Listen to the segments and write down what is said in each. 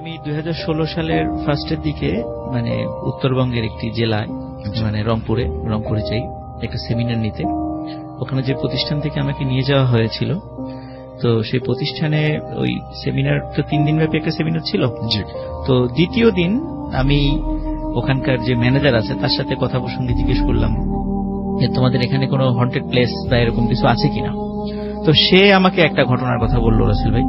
আমি 2016 সালের ফার্স্টের দিকে মানে উত্তরবঙ্গের একটি জেলায় মানে রংপুরে যাই একটা সেমিনার নিতে। ওখানে যে প্রতিষ্ঠান থেকে আমাকে নিয়ে যাওয়া হয়েছিল, তো সেই প্রতিষ্ঠানে ওই সেমিনার তো 3 দিন ব্যাপী একটা সেমিনার ছিল। তো দ্বিতীয় দিন আমি ওখানকার যে ম্যানেজার আছে তার সাথে কথা প্রসঙ্গে জিজ্ঞেস করলাম যে তোমাদের এখানে কোনো হন্টেড প্লেস বা এরকম কিছু আছে কিনা। তো সে আমাকে একটা ঘটনার কথা বললো, রাসেল ভাই।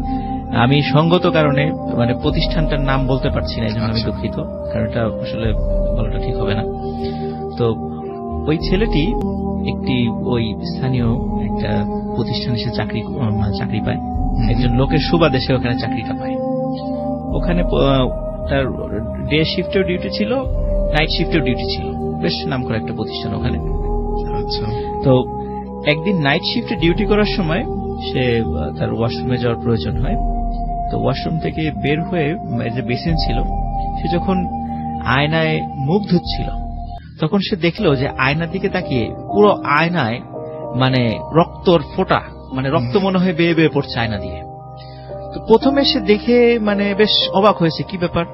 আমি সঙ্গত কারণে মানে প্রতিষ্ঠানটার নাম বলতে পারছি না, এই জন্য আমি দুঃখিত, কারণ এটা আসলে বলাটা ঠিক হবে না। তো ওই ছেলেটি একটি ওই স্থানীয় একটা প্রতিষ্ঠানে সে চাকরি পায়, একজন লোকের সুবাদে সে ওখানে চাকরিটা পায়। ওখানে তার ডে শিফটেও ডিউটি ছিল, নাইট শিফটেও ডিউটি ছিল, বেশ নামকরা একটা প্রতিষ্ঠান ওখানে। তো একদিন নাইট শিফটে ডিউটি করার সময় সে তার ওয়াশরুমে যাওয়ার প্রয়োজন হয়। তো ওয়াশরুম থেকে বের হয়ে যে বেসিন ছিল, সে যখন আয়নায় মুখ ধুচ্ছিল তখন সে দেখলো যে আয়নার দিকে তাকিয়ে পুরো আয়নায় মানে রক্তর ফোঁটা, মানে রক্ত মনে হয় বেয়ে বেয়ে পড়ছে আয়না দিয়ে। তো প্রথমে সে দেখে মানে বেশ অবাক হয়েছে, কি ব্যাপার,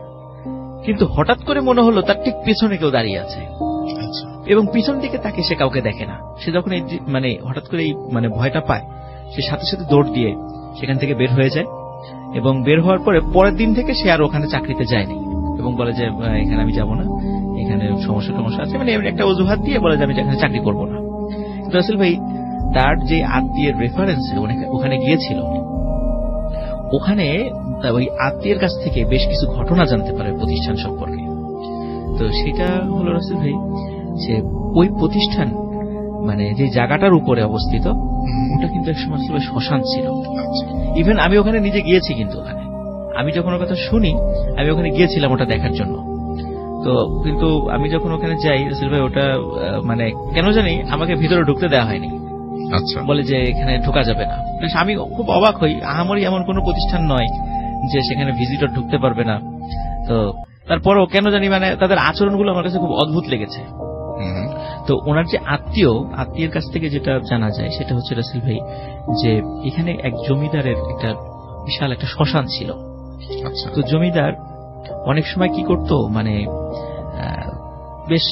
কিন্তু হঠাৎ করে মনে হলো তার ঠিক পিছনে কেউ দাঁড়িয়ে আছে এবং পিছন দিকে তাকে সে কাউকে দেখে না। সে যখন এই মানে হঠাৎ করে এই মানে ভয়টা পায়, সে সাথে সাথে দৌড় দিয়ে সেখান থেকে বের হয়ে যায় এবং বের হওয়ার পরে পরের দিন থেকে সে আর ওখানে চাকরিতে যায়নি এবং বলে যে এখানে আমি যাব না, এখানে সমস্যা আছে, মানে একটা অজুহাত দিয়ে বলে যে আমি এখানে চাকরি করবো না। কিন্তু রাসেল ভাই, তার যে আত্মীয়ের রেফারেন্সে ওখানে গিয়েছিল, ওখানে ওই আত্মীয়ের কাছ থেকে বেশ কিছু ঘটনা জানতে পারে প্রতিষ্ঠান সম্পর্কে। তো সেটা হলো রাসেল ভাই যে ওই প্রতিষ্ঠান মানে যে জায়গাটার উপরে অবস্থিত, ওটা কিন্তু একসময় আসলে শ্মশান ছিল। ইভেন আমি ওখানে নিজে গিয়েছি, কিন্তু ওখানে আমি যখন ওর কথা শুনি আমি ওখানে গিয়েছিলাম ওটা দেখার জন্য। তো কিন্তু আমি যখন ওখানে যাই রাসেল ভাই, ওটা মানে কেন জানি আমাকে ভিতরে ঢুকতে দেওয়া হয়নি। বলে যে এখানে ঢোকা যাবে না। আমি খুব অবাক হই, আমারই এমন কোনো প্রতিষ্ঠান নয় যে সেখানে ভিজিটর ঢুকতে পারবে না। তো তারপরও কেন জানি মানে তাদের আচরণগুলো আমার কাছে খুব অদ্ভুত লেগেছে। তো ওনার যে আত্মীয়ের কাছ থেকে যেটা জানা যায় সেটা হচ্ছে রাসেল ভাই যে এখানে এক জমিদারের একটা বিশাল একটা শ্মশান ছিল। তো জমিদার অনেক সময় কি করতো, মানে বেশ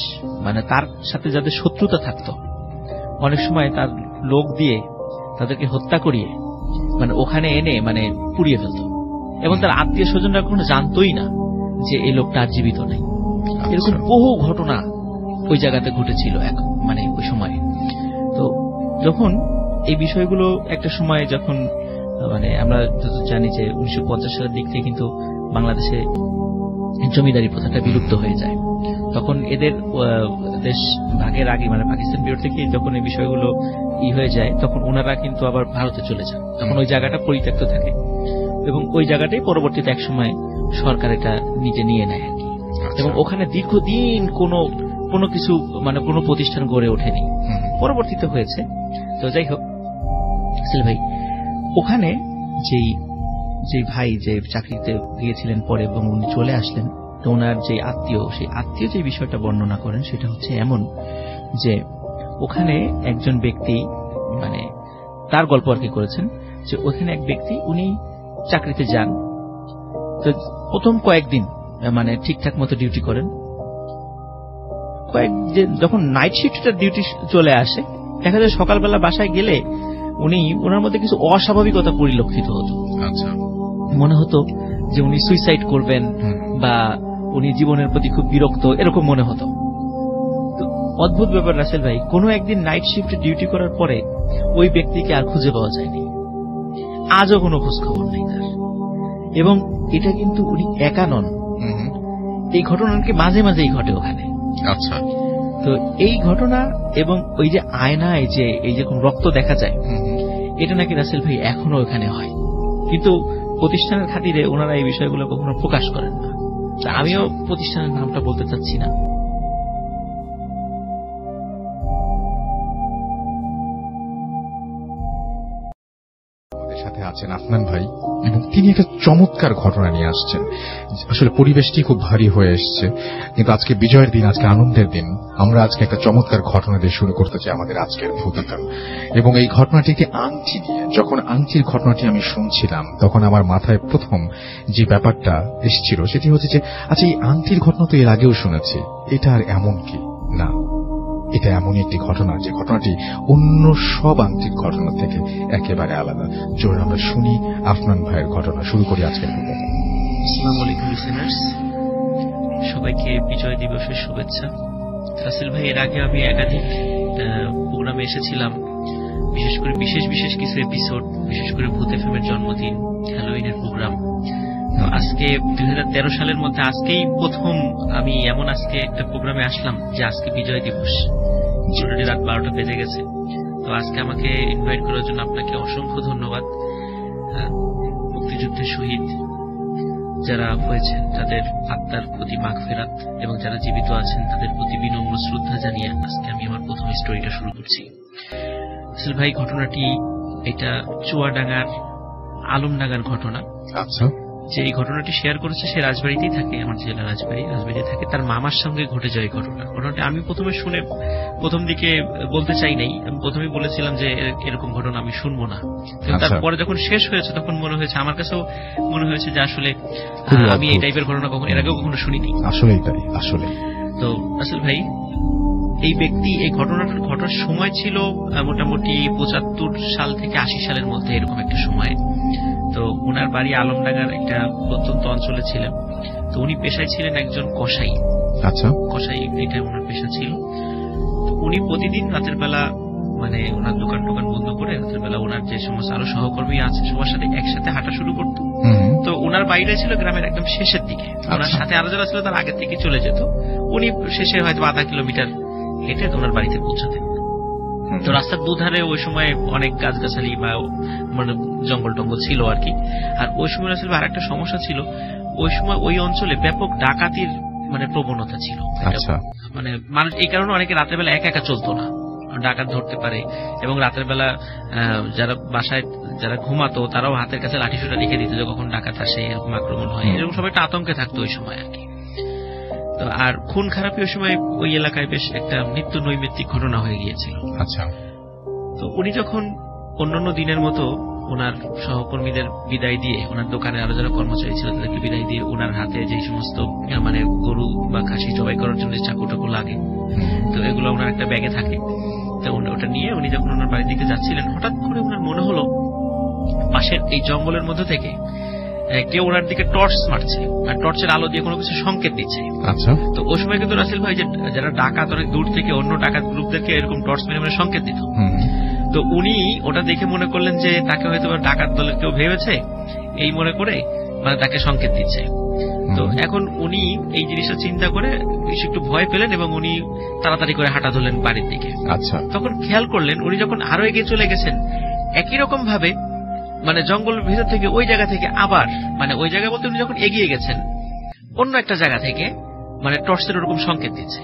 মানে তার সাথে যাদের শত্রুতা থাকতো অনেক সময় তার লোক দিয়ে তাদেরকে হত্যা করিয়ে মানে ওখানে এনে মানে পুড়িয়ে ফেলত এবং তার আত্মীয় স্বজনরা কখনো জানতোই না যে এই লোকটা আর জীবিত নেই। এরকম বহু ঘটনা ওই জায়গাতে ঘটেছিল মানে ওই সময়। তো যখন এই বিষয়গুলো একটা সময় যখন মানে আমরা যত জানি যে 1950 সালের দিক থেকে কিন্তু বাংলাদেশে জমিদারি প্রথাটা বিলুপ্ত হয়ে যায়, তখন এদের দেশ ভাগের আগে মানে পাকিস্তান বিরোধ থেকে যখন এই বিষয়গুলো হয়ে যায়, তখন ওনারা কিন্তু আবার ভারতে চলে যান। তখন ওই জায়গাটা পরিত্যক্ত থাকে এবং ওই জায়গাটাই পরবর্তীতে একসময় সরকার এটা নিজে নিয়ে নেয় আর কি। এবং ওখানে দীর্ঘদিন কোনো কিছু মানে কোনো প্রতিষ্ঠান গড়ে ওঠেনি, পরবর্তীতে হয়েছে। তো যাই হোক আসলে ভাই, ওখানে যেই ভাই যে চাকরিতে গিয়েছিলেন পরে এবং উনি চলে আসলেন, তো ওনার যে সেই আত্মীয় যে বিষয়টা বর্ণনা করেন সেটা হচ্ছে এমন যে ওখানে একজন ব্যক্তি মানে তার গল্প আর কি করেছেন যে ওখানে এক ব্যক্তি উনি চাকরিতে যান। তো প্রথম কয়েকদিন মানে ঠিকঠাক মতো ডিউটি করেন, যখন নাইট শিফটের ডিউটি চলে আসে দেখা যায় সকালবেলা বাসায় গেলে ওনার মধ্যে কিছু অস্বাভাবিকতা পরিলক্ষিত হতো। মনে হতো যে উনি সুইসাইড করবেন বা উনি জীবনের প্রতি খুব বিরক্ত, এরকম মনে হতো। অদ্ভুত ব্যাপার রাসেল ভাই, কোনো একদিন নাইট শিফটে ডিউটি করার পরে ওই ব্যক্তিকে আর খুঁজে পাওয়া যায়নি, আজও কোনো খোঁজ খবর নেই তার। এবং এটা কিন্তু উনি একা নন, এই ঘটনা নাকি মাঝে মাঝেই ঘটে ওখানে। তো এই ঘটনা এবং ওই যে আয়নায় যে এই যেরকম রক্ত দেখা যায়, এটা নাকি রাসেল ভাই এখনো ওখানে হয়, কিন্তু প্রতিষ্ঠানের খাতিরে ওনারা এই বিষয়গুলো কখনো প্রকাশ করেন না। আমিও প্রতিষ্ঠানের নামটা বলতে চাচ্ছি না। আমাদের সাথে আছেন আফনান ভাই এবং তিনি একটা চমৎকার ঘটনা নিয়ে আসছেন। আসলে পরিবেশটি খুব ভারী হয়ে এসছে, কিন্তু আজকে বিজয়ের দিন, আজকে আনন্দের দিন, আমরা আজকে একটা চমৎকার ঘটনা দিয়ে শুরু করতে চাই আমাদের আজকের ভূতিকা। এবং এই ঘটনাটিকে আংটি দিয়ে যখন আংটির ঘটনাটি আমি শুনছিলাম তখন আমার মাথায় প্রথম যে ব্যাপারটা এসেছিল সেটি হচ্ছে যে আচ্ছা, এই আংটির ঘটনা তো এর আগেও শুনেছি, এটা আর এমন কি না, এটা এমনই একটি ঘটনা যে ঘটনাটি অন্য সব আংটির ঘটনা থেকে একেবারে আলাদা। চলুন আমরা শুনি আফনান ভাইয়ের ঘটনা। শুরু করি আজকের প্রোগ্রাম। আসসালামু আলাইকুম লিসেনার্স, সবাইকে বিজয় দিবসের শুভেচ্ছা। রাসেল ভাই, এর আগে আমি একাধিক প্রোগ্রামে এসেছিলাম, বিশেষ করে বিশেষ কিছু এপিসোড, বিশেষ করে ভূত এফএমের জন্মদিন, হ্যালোইনের প্রোগ্রাম। আজকে 2013 সালের মধ্যে আজকেই প্রথম আমি এমন আজকে একটা প্রোগ্রামে আসলাম যে আজকে বিজয় দিবস, অলরেডি রাত 12টা বেজে গেছে। তো আজকে আমাকে ইনভাইট করার জন্য আপনাকে অসংখ্য ধন্যবাদ। মুক্তিযুদ্ধের শহীদ যারা হয়েছেন তাদের আত্মার প্রতি মাগফিরাত এবং যারা জীবিত আছেন তাদের প্রতি বিনম্র শ্রদ্ধা জানিয়ে আজকে আমি আমার প্রথম স্টোরিটা শুরু করছি। আসল ভাই, ঘটনাটি এটা চুয়াডাঙ্গার আলমডাঙ্গার ঘটনা। আচ্ছা, যে এই ঘটনাটি শেয়ার করেছে সে রাজবাড়িতেই থাকে, আমার জেলা রাজবাড়িতে থাকে। তার মামার সঙ্গে ঘটে যায় ঘটনাটি আমি প্রথমে শুনে প্রথম দিকে বলতে চাই নাই, আমি প্রথমেই বলেছিলাম যে এরকম ঘটনা আমি শুনবো না। তারপরে যখন শেষ হয়েছে তখন মনে হয়েছে, আমার কাছেও মনে হয়েছে যে আসলে আমি এই টাইপের ঘটনা কখনো এর আগেও কখনো শুনিনি। আসলেই তাই, আসলে। তো আসল ভাই, এই ব্যক্তি এই ঘটনাটার ঘটার সময় ছিল মোটামুটি 75 সাল থেকে 80 সালের মধ্যে, এরকম একটা সময়। তো ওনার বাড়ি আলমডাঙ্গার একটা প্রত্যন্ত অঞ্চলে ছিলেন। তো উনি পেশায় ছিলেন একজন কসাই। আচ্ছা, কসাই এটা ওনার পেশা ছিল। তো উনি প্রতিদিন রাতের বেলা মানে ওনার দোকান বন্ধ করে রাতের বেলা ওনার যে সমস্ত আরো সহকর্মী আছে সবার সাথে একসাথে হাঁটা শুরু করতো। তো ওনার বাড়িটা ছিল গ্রামের একদম শেষের দিকে, ওনার সাথে আরো যারা ছিল তার আগের থেকে চলে যেত। উনি শেষে হয়তো 0.5 কিলোমিটার হেঁটে ওনার বাড়িতে পৌঁছাতেন। তো রাস্তার দুধারে ওই সময় অনেক গাছগাছালি বা মানে জঙ্গল টঙ্গল ছিল আর কি। আর ওই সময় আসলে আর একটা সমস্যা ছিল, ওই সময় ওই অঞ্চলে ব্যাপক ডাকাতির মানে প্রবণতা ছিল। মানে মানুষ এই কারণে অনেকে রাতের বেলা একা চলতো না, ডাকাত ধরতে পারে। এবং রাতের বেলা যারা বাসায় যারা ঘুমাতো তারাও হাতের কাছে লাঠি সোটা রেখে দিত যে কখন ডাকাত আসে, এরকম আক্রমণ হয়, এরকম সবাই একটা আতঙ্কে থাকতো ওই সময় আর কি। তো আর খুন খারাপি ওই সময় ওই এলাকায় বেশ একটা নিত্য নৈমিত্তিক ঘটনা হয়ে গিয়েছিল। আচ্ছা। তো উনি যখন অন্যান্য দিনের মতো ওনার সহকর্মীদের বিদায় দিয়ে, ওনার দোকানে আরো যারা কর্মচারী ছিল তাদেরকে বিদায় দিয়ে ওনার হাতে যে সমস্ত মানে গরু বা খাসি জবাই করার জন্য চাকু টাকু লাগে, তো এগুলো ওনার একটা ব্যাগে থাকে। তো ওটা নিয়ে উনি যখন ওনার বাড়ির দিকে যাচ্ছিলেন, হঠাৎ করে ওনার মনে হলো পাশের এই জঙ্গলের মধ্যে থেকে কেউ ওনার দিকে টর্চ মারছে, আর টর্চের আলো দিয়ে কোনো কিছু সংকেত দিচ্ছে। আচ্ছা। তো ওই সময় কিন্তু রাসেল ভাই যে যারা ডাকাত অনেক দূর থেকে অন্য ডাকাত গ্রুপদেরকে এরকম টর্চ মেরে সংকেত দিত। তো উনি ওটা দেখে মনে করলেন যে তাকে হয়তো ডাকাত দলের কেউ ভেবেছে, এই মনে করে মানে তাকে সংকেত দিচ্ছে। তো এখন উনি এই জিনিসটা চিন্তা করে একটু ভয় পেলেন এবং উনি তাড়াতাড়ি করে হাঁটা ধরলেন বাড়ির দিকে। আচ্ছা। তখন খেয়াল করলেন উনি যখন আরো এগিয়ে চলে গেছেন, একই রকম ভাবে মানে জঙ্গলের ভিতর থেকে ওই জায়গা থেকে আবার মানে ওই জায়গা বলতে উনি যখন এগিয়ে গেছেন অন্য একটা জায়গা থেকে মানে টর্চের ওরকম সংকেত দিচ্ছে।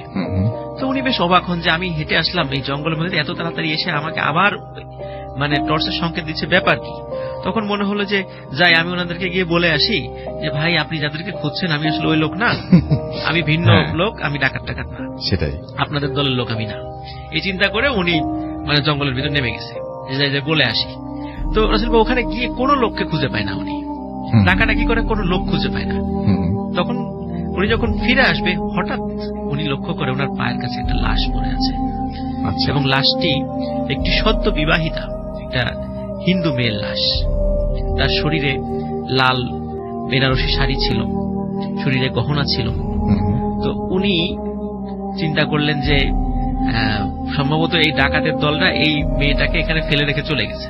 তো উনি বেশ অবাক হন যে আমি হেঁটে আসলাম এই জঙ্গলের মধ্যে, এত তাড়াতাড়ি এসে আমাকে আবার মানে টর্চের সংকেত দিচ্ছে, ব্যাপার কি? তখন মনে হলো যে যাই আমি ওনাদেরকে গিয়ে বলে আসি যে ভাই আপনি যাদেরকে খুঁজছেন আমি আসলে ওই লোক না, আমি ভিন্ন লোক, আমি ডাকাত না, সেটাই আপনাদের দলের লোক আমি না। এই চিন্তা করে উনি মানে জঙ্গলের ভিতর নেমে গেছে যে বলে আসি। তো রাসেল ভাই ওখানে গিয়ে কোনো লোককে খুঁজে পায় না, উনি ডাকাডাকি করে কোনো লোক খুঁজে পায় না। তখন উনি যখন ফিরে আসবে হঠাৎ উনি লক্ষ্য করে ওনার পায়ের কাছে একটা লাশ পড়ে আছে। এবং লাশটি একটি সদ্য বিবাহিতা একটা হিন্দু মেয়ের লাশ। তার শরীরে লাল বেনারসি শাড়ি ছিল, শরীরে গহনা ছিল। তো উনি চিন্তা করলেন যে সম্ভবত এই ডাকাতের দলরা এই মেয়েটাকে এখানে ফেলে রেখে চলে গেছে।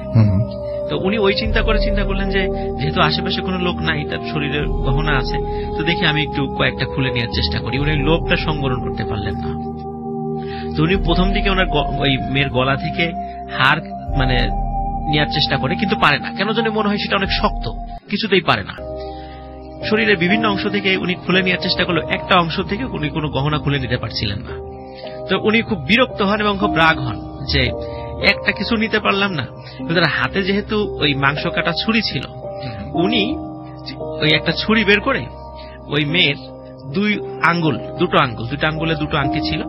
তো উনি ওই চিন্তা করলেন যে যেহেতু আশেপাশে কোনো লোক নাই, তার শরীরে গহনা আছে, তো দেখি আমি একটু কয়েকটা খুলে নেওয়ার চেষ্টা করি। উনি লোভটা সংবরণ করতে পারলেন না। তো উনি প্রথম দিকে ওনার ওই মেয়ের গলা থেকে হার মানে নেওয়ার চেষ্টা করে, কিন্তু পারে না। কেন জানি মনে হয় সেটা অনেক শক্ত, কিছুতেই পারে না। শরীরের বিভিন্ন অংশ থেকে উনি খুলে নেওয়ার চেষ্টা করলো, একটা অংশ থেকে উনি কোনো গহনা খুলে নিতে পারছিলেন না। তো উনি খুব বিরক্ত হন এবং খুব রাগ হন যে একটা কিছু নিতে পারলাম না। তার হাতে যেহেতু ওই মাংস কাটা ছুরি ছিল, উনি ওই একটা ছুরি বের করে ওই মেয়ের দুটো আঙ্গুলে দুটো আংটি ছিল,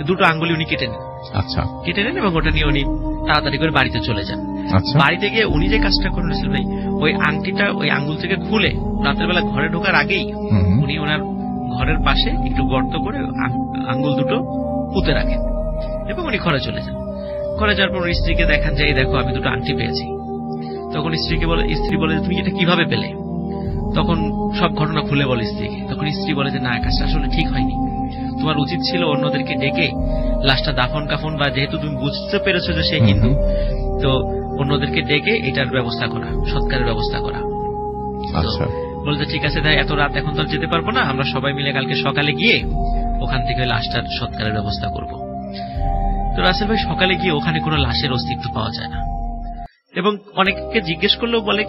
দুটো আঙ্গুলি উনি কেটে নেন। আচ্ছা, কেটে নেন এবং ওটা নিয়ে উনি তাড়াতাড়ি করে বাড়িতে চলে যান। আচ্ছা। বাড়িতে গিয়ে উনি যে কাজটা করেন রাসেল ভাই, ওই আংটিটা ওই আঙ্গুল থেকে খুলে রাতের বেলা ঘরে ঢোকার আগেই উনি ওনার ঘরের পাশে একটু গর্ত করে আঙ্গুল দুটো পুঁতে রাখেন এবং উনি ঘরে চলে যান। ঘরে যাওয়ার পর স্ত্রীকে দেখান যে এই দেখো আমি দুটো আংটি পেয়েছি। তখন স্ত্রী বলে তুমি এটা কিভাবে পেলে? তখন সব ঘটনা খুলে বলে স্ত্রীকে। তখন স্ত্রী বলে যে না, কাজটা আসলে ঠিক হয়নি, তোমার উচিত ছিল অন্যদেরকে ডেকে লাশটা দাফন কাফন, বা যেহেতু তুমি বুঝতে পেরেছো যে সে হিন্দু, তো অন্যদেরকে ডেকে এটার ব্যবস্থা করা, সৎকারের ব্যবস্থা করা। বলতে ঠিক আছে তাই, এত রাত এখন তো যেতে পারবো না, আমরা সবাই মিলে কালকে সকালে গিয়ে ওখান থেকে লাশটার সৎকারের ব্যবস্থা করব। তো রাসেল ভাই সকালে গিয়ে ওখানে কোনো লাশের অস্তিত্ব পাওয়া যায় না, এবং অনেককে জিজ্ঞেস করলেও বলে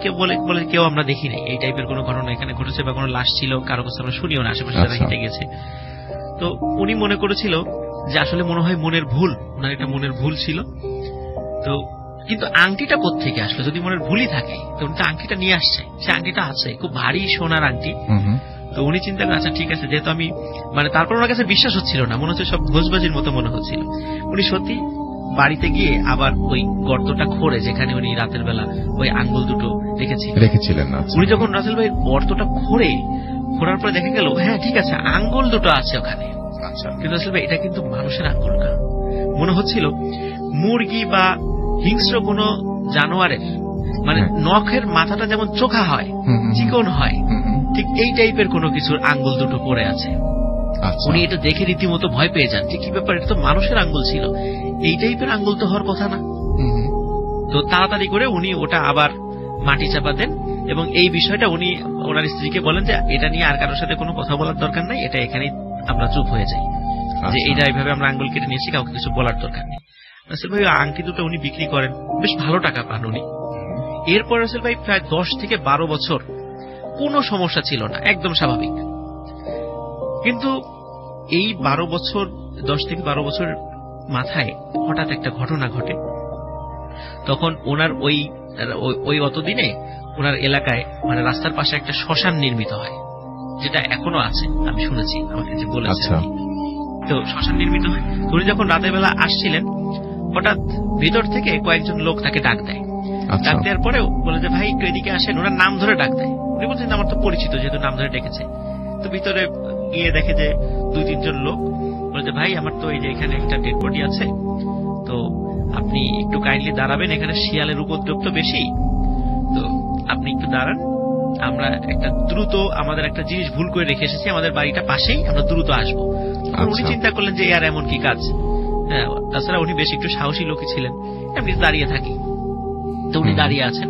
কেউ আমরা দেখি নাই, এই টাইপের কোনো ঘটনা এখানে ঘটেছে বা কোনো লাশ ছিল কারো কাছে আমরা শুনিও না, আশেপাশে যারা হেঁটে গেছে। তো উনি মনে করেছিল যে আসলে মনে হয় মনের ভুল, ওনার একটা মনের ভুল ছিল। তো কিন্তু আংটিটা কোত্থেকে আসলো? যদি মনের ভুলই থাকে তো উনি তো আংটিটা নিয়ে আসছে, সে আংটিটা আছে, খুব ভারী সোনার আংটি। তো উনি চিন্তা করেন আচ্ছা ঠিক আছে, যেহেতু আমি তারপর ওনার কাছে বিশ্বাস হচ্ছিল না, মনে হচ্ছে সব ভোজবাজির মতো মনে হচ্ছিল। উনি সত্যি বাড়িতে গিয়ে আবার ওই গর্তটা খোঁড়ে যেখানে উনি রাতের বেলা ওই আঙ্গুল দুটো রেখেছিলেন। উনি যখন রাসেল ভাই গর্তটা খোঁড়ার পরে দেখা গেল হ্যাঁ ঠিক আছে আঙ্গুল দুটো আছে ওখানে, কিন্তু রাসেল ভাই এটা কিন্তু মানুষের আঙ্গুল না। মনে হচ্ছিল মুরগি বা হিংস্র কোন জানোয়ারের নখের মাথাটা যেমন চোখা হয়, চিকন হয়, ঠিক এই টাইপের কোন কিছুর আঙ্গুল দুটো পড়ে আছে। উনি এটা দেখে রীতিমতো ভয় পেয়ে যান, কি ব্যাপার, এটা তো মানুষের আঙ্গুল ছিল, এই টাইপের আঙ্গুল তো হওয়ার কথা না। তো তাড়াতাড়ি করে উনি ওটা আবার মাটি চাপা দেন এবং এই বিষয়টা উনি ওনার স্ত্রীকে বলেন যে এটা নিয়ে আর কারোর সাথে কোনো কথা বলার দরকার নাই, এটা এখানেই আমরা চুপ হয়ে যাই, যে এটা এইভাবে আমরা আঙ্গুল কেটে নিয়েছি, কাউকে কিছু বলার দরকার নেই। রাসেল ভাই আংটি দুটো উনি বিক্রি করেন, বেশ ভালো টাকা পান উনি। এরপর রাসেল ভাই প্রায় 10 থেকে 12 বছর কোনো সমস্যা ছিল না, একদম স্বাভাবিক। কিন্তু এই 10 থেকে 12 বছর মাথায় হঠাৎ একটা ঘটনা ঘটে। তখন ওনার ওই অতদিনে ওনার এলাকায় রাস্তার পাশে একটা শ্মশান নির্মিত হয়, যেটা এখনো আছে, আমি শুনেছি, আমাকে যে বলেছে। তো শ্মশান নির্মিত হয়, উনি যখন রাতের বেলা আসছিলেন হঠাৎ ভিতর থেকে কয়েকজন লোক তাকে ডাক দেয়। ডাক দেওয়ার পরে বলে যে ভাই একটু এদিকে আসেন, ওনার নাম ধরে ডাক দেয়। উনি বলছেন আমার তো পরিচিত, যেহেতু নাম ধরে ডেকেছে। তো ভিতরে গিয়ে দেখে যে 2-3 জন লোক বলে যে ভাই আমার তো এই যে এখানে একটা ডেড বডি আছে, তো আপনি একটু কাইন্ডলি দাঁড়াবেন, এখানে শিয়ালের উপদ্রব তো বেশি, তো আপনি একটু দাঁড়ান, আমরা আমাদের একটা জিনিস ভুল করে রেখে এসেছি, আমাদের বাড়িটা পাশেই, আমরা দ্রুত আসবো। উনি চিন্তা করলেন যে আর এমন কি কাজ, তাছাড়া উনি বেশ একটু সাহসী লোকই ছিলেন, এমনি দাঁড়িয়ে থাকি। তো উনি দাঁড়িয়ে আছেন,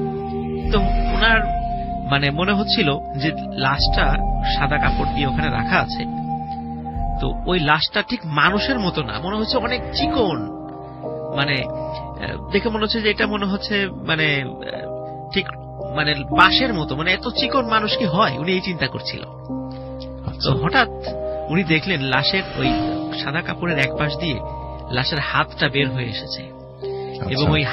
তো ওনার মনে হচ্ছিল যে লাশটা সাদা কাপড় দিয়ে ওখানে রাখা আছে, তো ওই লাশটা ঠিক মানুষের মতো না, মনে হচ্ছে অনেক চিকন, দেখে মনে হচ্ছে যে এটা মনে হচ্ছে ঠিক বাঁশের মতো, এত চিকন মানুষ কি হয়, উনি এই চিন্তা করছিল। তো হঠাৎ উনি দেখলেন লাশের ওই সাদা কাপড়ের এক পাশ দিয়ে লাশের হাতটা বের হয়ে এসেছে, এবং ওই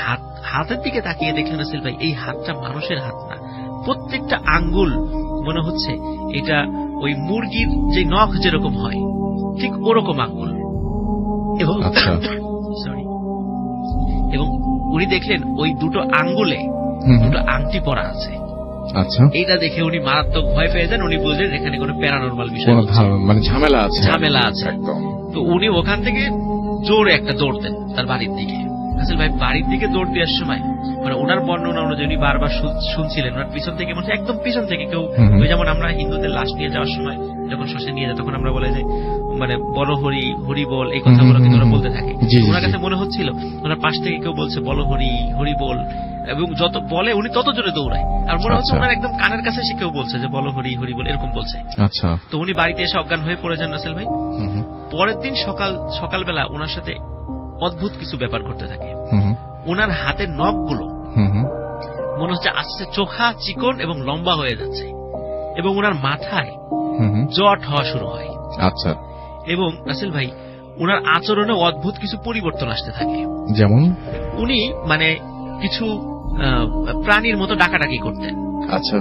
হাতের দিকে তাকিয়ে দেখলেন রাসেল ভাই এই হাতটা মানুষের হাত না, প্রত্যেকটা আঙ্গুল মনে হচ্ছে এটা ওই মুরগির যে নখ যেরকম হয় ঠিক ওরকম আঙ্গুল। এবং উনি দেখলেন ওই দুটো আঙ্গুলে দুটো আংটি পরা আছে। এইটা দেখে উনি মারাত্মক ভয় পেয়ে যান, উনি বুঝলেন এখানে কোনো প্যারানরমাল বিষয়, ঝামেলা আছে। তো উনি ওখান থেকে জোরে একটা দৌড় দেন তার বাড়ির দিকে। রাসেল ভাই বাড়ির দিকে দৌড় দেওয়ার সময় ওনার বর্ণনা অনুযায়ী উনি বারবার শুনছিলেন ওনার পিছন থেকে, একদম পিছন থেকে কেউ, ওই যেমন আমরা হিন্দুদের লাশ নিয়ে যাওয়ার সময় যখন শ্মশানে নিয়ে যায় তখন আমরা বলে যে বলো হরি হরি বল, এই কথাগুলো কিন্তু ওরা বলতে থাকে। ওনার কাছে মনে হচ্ছিল ওনার পাশ থেকে কেউ বলছে বলো হরি হরি বল, এবং যত বলে উনি তত জোরে দৌড়ায়, আর মনে হচ্ছে ওনার একদম কানের কাছে সে কেউ বলছে যে বলো হরি হরি বল, এরকম বলছে। তো উনি বাড়িতে এসে অজ্ঞান হয়ে পড়ে যান রাসেল ভাই। পরের দিন সকালবেলা ওনার সাথে অদ্ভুত কিছু ব্যাপার ঘটতে থাকে। ওনার হাতের নখগুলো মনে হচ্ছে আস্তে চোখা, চিকন এবং লম্বা হয়ে যাচ্ছে, এবং ওনার মাথায় জট হওয়া শুরু হয়। এবং রাসেল ভাই ওনার আচরণে অদ্ভুত কিছু পরিবর্তন আসতে থাকে, যেমন উনি কিছু প্রাণীর মতো ডাকাডাকি করতেন।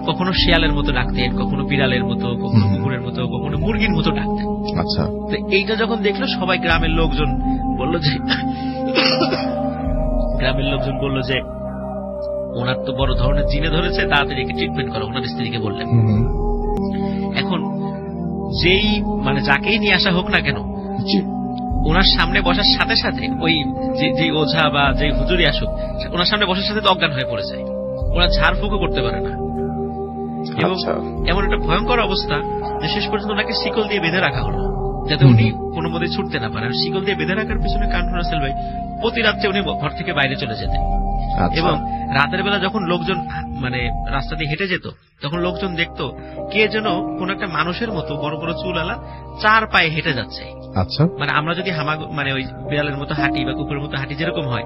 কখনো শিয়ালের মতো ডাকতেন, কখনো বিড়ালের মতো, কখনো কুকুরের মতো, কখনো মুরগির মতো ডাকতেন। তো এইটা যখন দেখলো সবাই গ্রামের লোকজন বলল যে ওনার তো বড় ধরনের জিনে ধরেছে, তাড়াতাড়ি একে ট্রিটমেন্ট করো, ওনার স্ত্রীকে বললেন। এখন যেই মানে যাকেই নিয়ে আসা হোক না কেন, ওনার সামনে বসার সাথে সাথে ওই যে ওঝা বা যে হুজুরি আসুক, ওনার সামনে বসার সাথে তো অজ্ঞান হয়ে পড়ে যায়, ওরা ঝাড়ফুঁকও করতে পারে না। এবং এমন একটা ভয়ঙ্কর অবস্থা যে শেষ পর্যন্ত ওনাকে শিকল দিয়ে বেঁধে রাখা হলো, যাতে উনি কোনো মতে ছুটতে না পারেন। শিকল দিয়ে বেঁধে রাখার পিছনে কারণ রাসেল ভাই, প্রতি রাত্রে উনি ঘর থেকে বাইরে চলে যেতেন, এবং রাতের বেলা যখন লোকজন মানে রাস্তা দিয়ে হেঁটে যেত, তখন লোকজন দেখতো কে যেন কোন একটা মানুষের মতো বড় বড় চুলওয়ালা 4 পায়ে হেঁটে যাচ্ছে। আচ্ছা, মানে আমরা যদি মানে ওই বিড়ালের মতো হাঁটি বা কুকুরের মতো হাঁটি যেরকম হয়,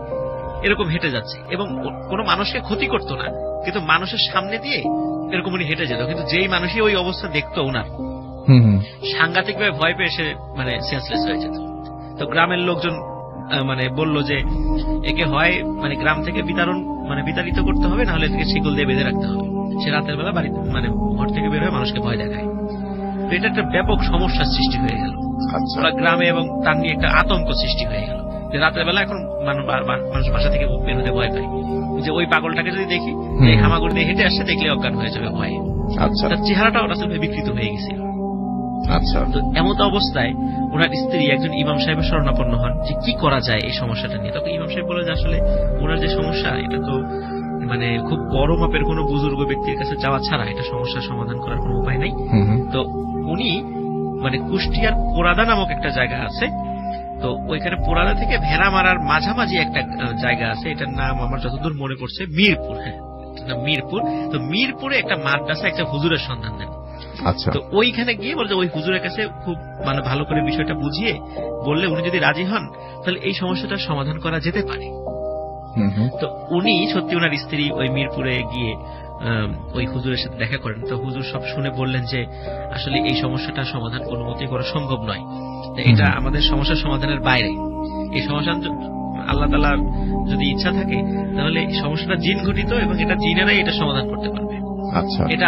এরকম হেঁটে যাচ্ছে, এবং কোনো মানুষকে ক্ষতি করতো না, কিন্তু মানুষের সামনে দিয়ে এরকম উনি হেঁটে যেত। কিন্তু যেই মানুষই ওই অবস্থা দেখতো, ওনার সাংঘাতিক ভাবে ভয় পেয়ে সে মানে সেন্সলেস হয়ে যেত। তো গ্রামের লোকজন মানে বলল যে একে হয় মানে গ্রাম থেকে বিতাড়িত করতে হবে, নাহলে একে শিকল দিয়ে বেঁধে রাখতে হবে। সে রাতের বেলা বাড়িতে মানে ঘর থেকে বের হয়ে মানুষকে ভয় দেখায়। তো এটা একটা ব্যাপক সমস্যার সৃষ্টি হয়ে গেল গ্রামে, এবং তার নিয়ে একটা আতঙ্ক সৃষ্টি হয়ে গেল যে রাতের বেলা এখন মানুষ বাসা থেকে বের হতে ভয় পায়, যে ওই পাগলটাকে যদি দেখি এই হামাগুড়ি দিয়ে হেঁটে আসছে, দেখলে অজ্ঞান হয়ে যাবে ভয়ে। তার চেহারাটাও রাসূল ভাই বিকৃত হয়ে গেছিল। তো এমত অবস্থায় ওনার স্ত্রী একজন ইমাম সাহেবের শরণাপন্ন হন যে কি করা যায় এই সমস্যাটা নিয়ে। তখন ইমাম সাহেব বলে যে আসলে ওনার যে সমস্যা, এটা তো মানে খুব বড় মাপের কোনো বুজুর্গ ব্যক্তির কাছে যাওয়া ছাড়া এটা সমস্যার সমাধান করার কোনো উপায় নেই। তো উনি মানে কুষ্টিয়ার পোড়াদা নামক একটা জায়গা আছে, তো ওইখানে পোড়াদা থেকে ভেড়া মারার মাঝামাঝি একটা জায়গা আছে, এটার নাম আমার যতদূর মনে পড়ছে মিরপুর। হ্যাঁ, মিরপুর। তো মিরপুরে একটা মাদ্রাসা, একটা হুজুরের সন্ধান দেন। তো ওইখানে গিয়ে বলছে ওই হুজুরের কাছে খুব মানে ভালো করে বিষয়টা বুঝিয়ে বললে উনি যদি রাজি হন তাহলে এই সমস্যাটার সমাধান করা যেতে পারে। তো উনি সত্যি ওনার স্ত্রী ওই মিরপুরে গিয়ে ওই হুজুরের সাথে দেখা করেন। তো হুজুর সব শুনে বললেন যে আসলে এই সমস্যাটার সমাধান কোনো মতেই করা সম্ভব নয়, এটা আমাদের সমস্যার সমাধানের বাইরে। এই সমস্যা আল্লাহ তাআলার যদি ইচ্ছা থাকে তাহলে সমস্যাটা জিন ঘটিত, এবং এটা জিনেরাই এটা সমাধান করতে পারবে। এটা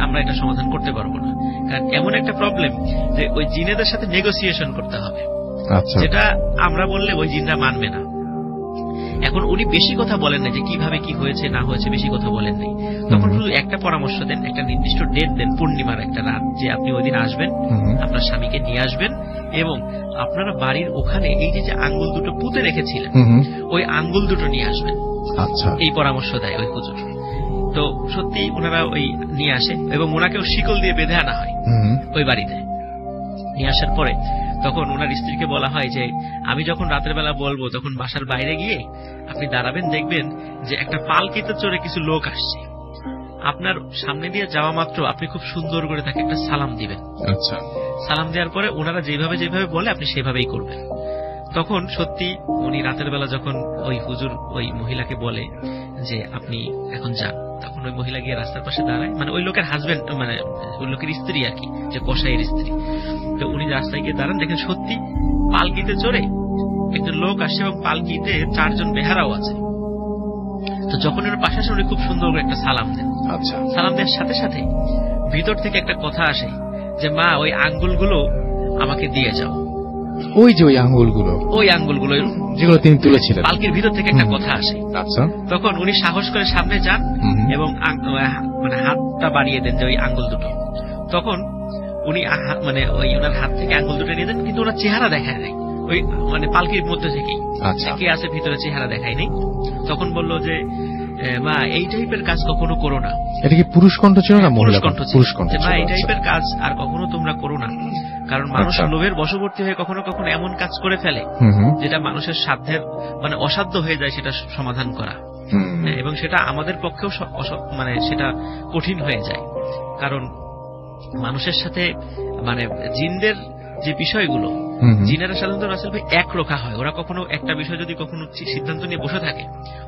আমরা এটা সমাধান করতে পারবো না, কারণ এমন একটা প্রবলেম যে ওই জিনেদের সাথে নেগোসিয়েশন করতে হবে, যেটা আমরা বললে ওই জিনরা মানবে না। এখন উনি বেশি কথা বলেন না যে কিভাবে কি হয়েছে না হয়েছে, বেশি কথা বলেন নাই। তখন শুধু একটা পরামর্শ দেন, একটা নির্দিষ্ট ডেট দেন, পূর্ণিমার একটা রাত, যে আপনি ওই দিন আসবেন, আপনার স্বামীকে নিয়ে আসবেন, এবং আপনারা বাড়ির ওখানে এই যে আঙ্গুল দুটো পুঁতে রেখেছিলেন ওই আঙ্গুল দুটো নিয়ে আসবেন। এই পরামর্শ দেয় ওই হুজুর। তো সত্যি ওনারা ওই নিয়ে আসে, এবং ওনাকেও শিকল দিয়ে বেঁধে আনা হয় ওই বাড়িতে। নিয়ে আসার পরে তখন ওনার স্ত্রীকে বলা হয় যে আমি যখন রাতের বেলা বলবো তখন বাসার বাইরে গিয়ে আপনি দাঁড়াবেন, দেখবেন যে একটা পালকিতে চড়ে কিছু লোক আসছে, আপনার সামনে দিয়ে যাওয়া মাত্র আপনি খুব সুন্দর করে তাকে একটা সালাম দিবেন। সালাম দেওয়ার পরে ওনারা যেভাবে বলে আপনি সেভাবেই করবেন। তখন সত্যি উনি রাতের বেলা যখন ওই হুজুর ওই মহিলাকে বলে যে আপনি এখন যান, তখন ওই মহিলা গিয়ে রাস্তার পাশে দাঁড়ায়, মানে ওই লোকের হাজবেন্ড, মানে ওই লোকের স্ত্রী আর কি, যে কসাইয়ের স্ত্রী। তো উনি রাস্তায় গিয়ে দাঁড়ান, দেখেন সত্যি পালকিতে চড়ে একজন লোক আসে, এবং পালকিতে 4 জন বেহারাও আছে। তো যখন ওর পাশে আসে উনি খুব সুন্দর করে একটা সালাম দেন। সালাম দেওয়ার সাথে সাথে ভিতর থেকে একটা কথা আসে যে মা ওই আঙ্গুলগুলো আমাকে দিয়ে যাও। ওই যে ওই আঙ্গুলগুলো যেগুলো তিনি তুলেছিলেন, পালকির ভিতর থেকে একটা কথা আসে। তখন উনি সাহস করে সামনে যান এবং মানে হাতটা বাড়িয়ে দেন যে ওই আঙ্গুল দুটো। তখন উনি মানে ওই ওনার হাত থেকে আঙ্গুল দুটো নিয়ে দেন, কিন্তু ওনার চেহারা দেখায় নাই, ওই মানে পালকির মধ্যে থেকেই কে আছে ভিতরে চেহারা দেখায় নাই। তখন বলল যে মা এই টাইপের কাজ কখনো করো না। এটা কি পুরুষ কণ্ঠ ছিল না মহিলা কণ্ঠ? পুরুষ কণ্ঠ। মা এই টাইপের কাজ আর কখনো তোমরা করো না, কারণ মানুষ লোভের বশবর্তী হয়ে কখনো কখনো এমন কাজ করে ফেলে যেটা মানুষের সাধ্যের মানে অসাধ্য হয়ে যায় সেটা সমাধান করা, এবং সেটা আমাদের পক্ষেও মানে সেটা কঠিন হয়ে যায়। কারণ মানুষের সাথে মানে জিনদের যে বিষয়গুলো, জিনেরা সাধারণত রাসূল ভাই একরোখা হয়, ওরা কখনো একটা বিষয় যদি কখনো সিদ্ধান্ত নিয়ে বসে থাকে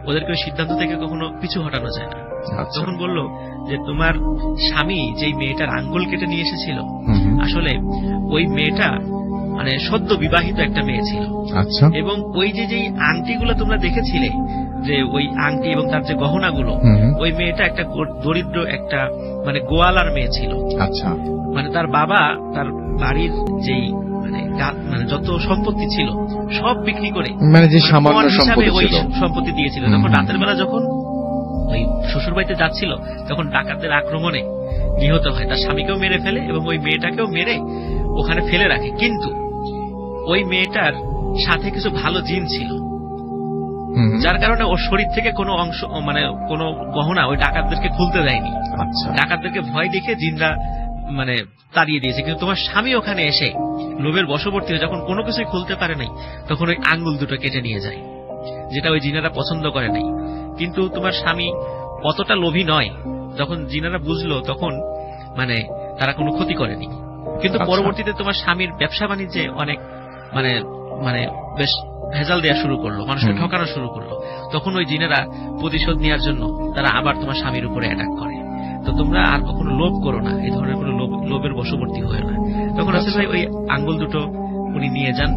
ওদেরকে ওই সিদ্ধান্ত থেকে কখনো পিছু হটানো যায় না। তখন বলল যে তোমার স্বামী যেই মেয়েটার আঙ্গুল কেটে নিয়ে এসেছিল, আসলে ওই মেয়েটা মানে সদ্য বিবাহিত একটা মেয়ে ছিল, এবং ওই যে যেই আংটিগুলো তোমরা দেখেছিলে, যে ওই আংটি এবং তার যে গহনাগুলো, ওই মেয়েটা একটা দরিদ্র একটা মানে গোয়ালার মেয়ে ছিল। মানে তার বাবা তার বাড়ির যেই মানে যত সম্পত্তি ছিল সব বিক্রি করে মানে যে সামান্য সম্পত্তি দিয়েছিল। তখন রাতের বেলা যখন ওই শ্বশুর বাড়িতে যাচ্ছিল, তখন ডাকাতদের আক্রমণে নিহত হয়। তার স্বামীকেও মেরে ফেলে এবং ওই মেয়েটাকেও মেরে ওখানে ফেলে রাখে। কিন্তু ওই মেয়েটার সাথে কিছু ভালো জিন ছিল, যার কারণে ওর শরীর থেকে কোনো অংশ মানে কোনো গহনা ওই ডাকাতদেরকে খুলতে দেয়নি। আচ্ছা, ডাকাতদেরকে ভয় দেখে জিনরা মানে তাড়িয়ে দিয়েছে। কিন্তু তোমার স্বামী ওখানে এসে লোভের বশবর্তী হয়ে যখন কোনো কিছুই খুলতে পারে নাই, তখন ওই আঙ্গুল দুটো কেটে নিয়ে যায়, যেটা ওই জিনেরা পছন্দ করে নাই। কিন্তু তোমার স্বামী অতটা লোভী নয়, যখন জিনেরা বুঝলো তখন মানে তারা কোনো ক্ষতি করেনি। কিন্তু পরবর্তীতে তোমার স্বামীর ব্যবসা বাণিজ্যে অনেক মানে মানে বেশ ভেজাল দেওয়া শুরু করলো, মানুষকে ঠকানো শুরু করলো। তখন ওই জিনেরা প্রতিশোধ নেওয়ার জন্য তারা আবার তোমার স্বামীর উপরে অ্যাটাক করে। তো তোমরা আর কখনো লোভ করো না, এই ধরনের কোনো লোভের বশবর্তী হয় না। তখন রাসেল ভাই ওই আঙ্গুল দুটো উনি নিয়ে যান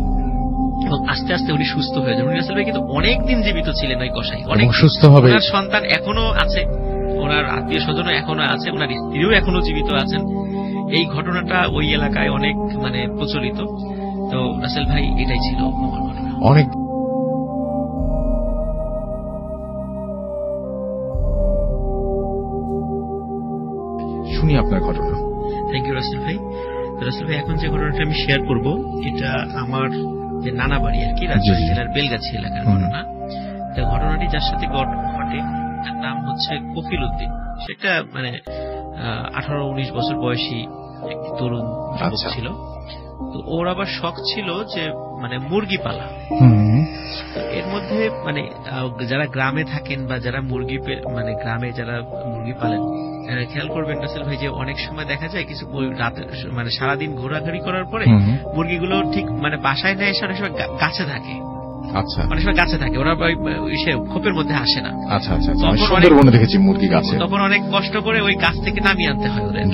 এবং আস্তে আস্তে উনি সুস্থ হয়ে যান। উনি রাসেল ভাই কিন্তু অনেকদিন জীবিত ছিলেন, ওই কসাই অনেক সুস্থ হবে। ওনার সন্তান এখনো আছে, ওনার আত্মীয় স্বজনও এখনো আছে, ওনার স্ত্রীও এখনো জীবিত আছেন। এই ঘটনাটা ওই এলাকায় অনেক মানে প্রচলিত। তো রাসেল ভাই এটাই ছিল আমার ঘটনা। অনেক শুনি আপনার ঘটনা। থ্যাংক ইউ রাসেল ভাই। রাসেল ভাই, এখন যে ঘটনাটা আমি শেয়ার করব এটা আমার যে নানা বাড়ি আর কি, রাজশাহী জেলার বেলগাছি এলাকার ঘটনা। তো ঘটনাটি যার সাথে ঘটে তার নাম হচ্ছে কফিল উদ্দিন। সেটা মানে 18-19 বছর বয়সী একটি তরুণ যুবক ছিল। তো ওর আবার শখ ছিল যে মানে মুরগি পালা। এর মধ্যে মানে যারা গ্রামে থাকেন বা যারা মুরগি মানে গ্রামে যারা মুরগি পালেন, খেয়াল করবেন রাসেল ভাই যে অনেক সময় দেখা যায় কিছু রাতে মানে সারাদিন ঘোরাঘুরি করার পরে মুরগিগুলো ঠিক মানে বাসায় না এসে অনেক সময় গাছে থাকে। আচ্ছা, অনেক সময় গাছে থাকে, ওরা খোপের মধ্যে আসে না। আচ্ছা আচ্ছা, সুন্দরবনে দেখেছি মুরগি গাছে। তখন অনেক কষ্ট করে ওই গাছ থেকে নামিয়ে আনতে হয় ওদের।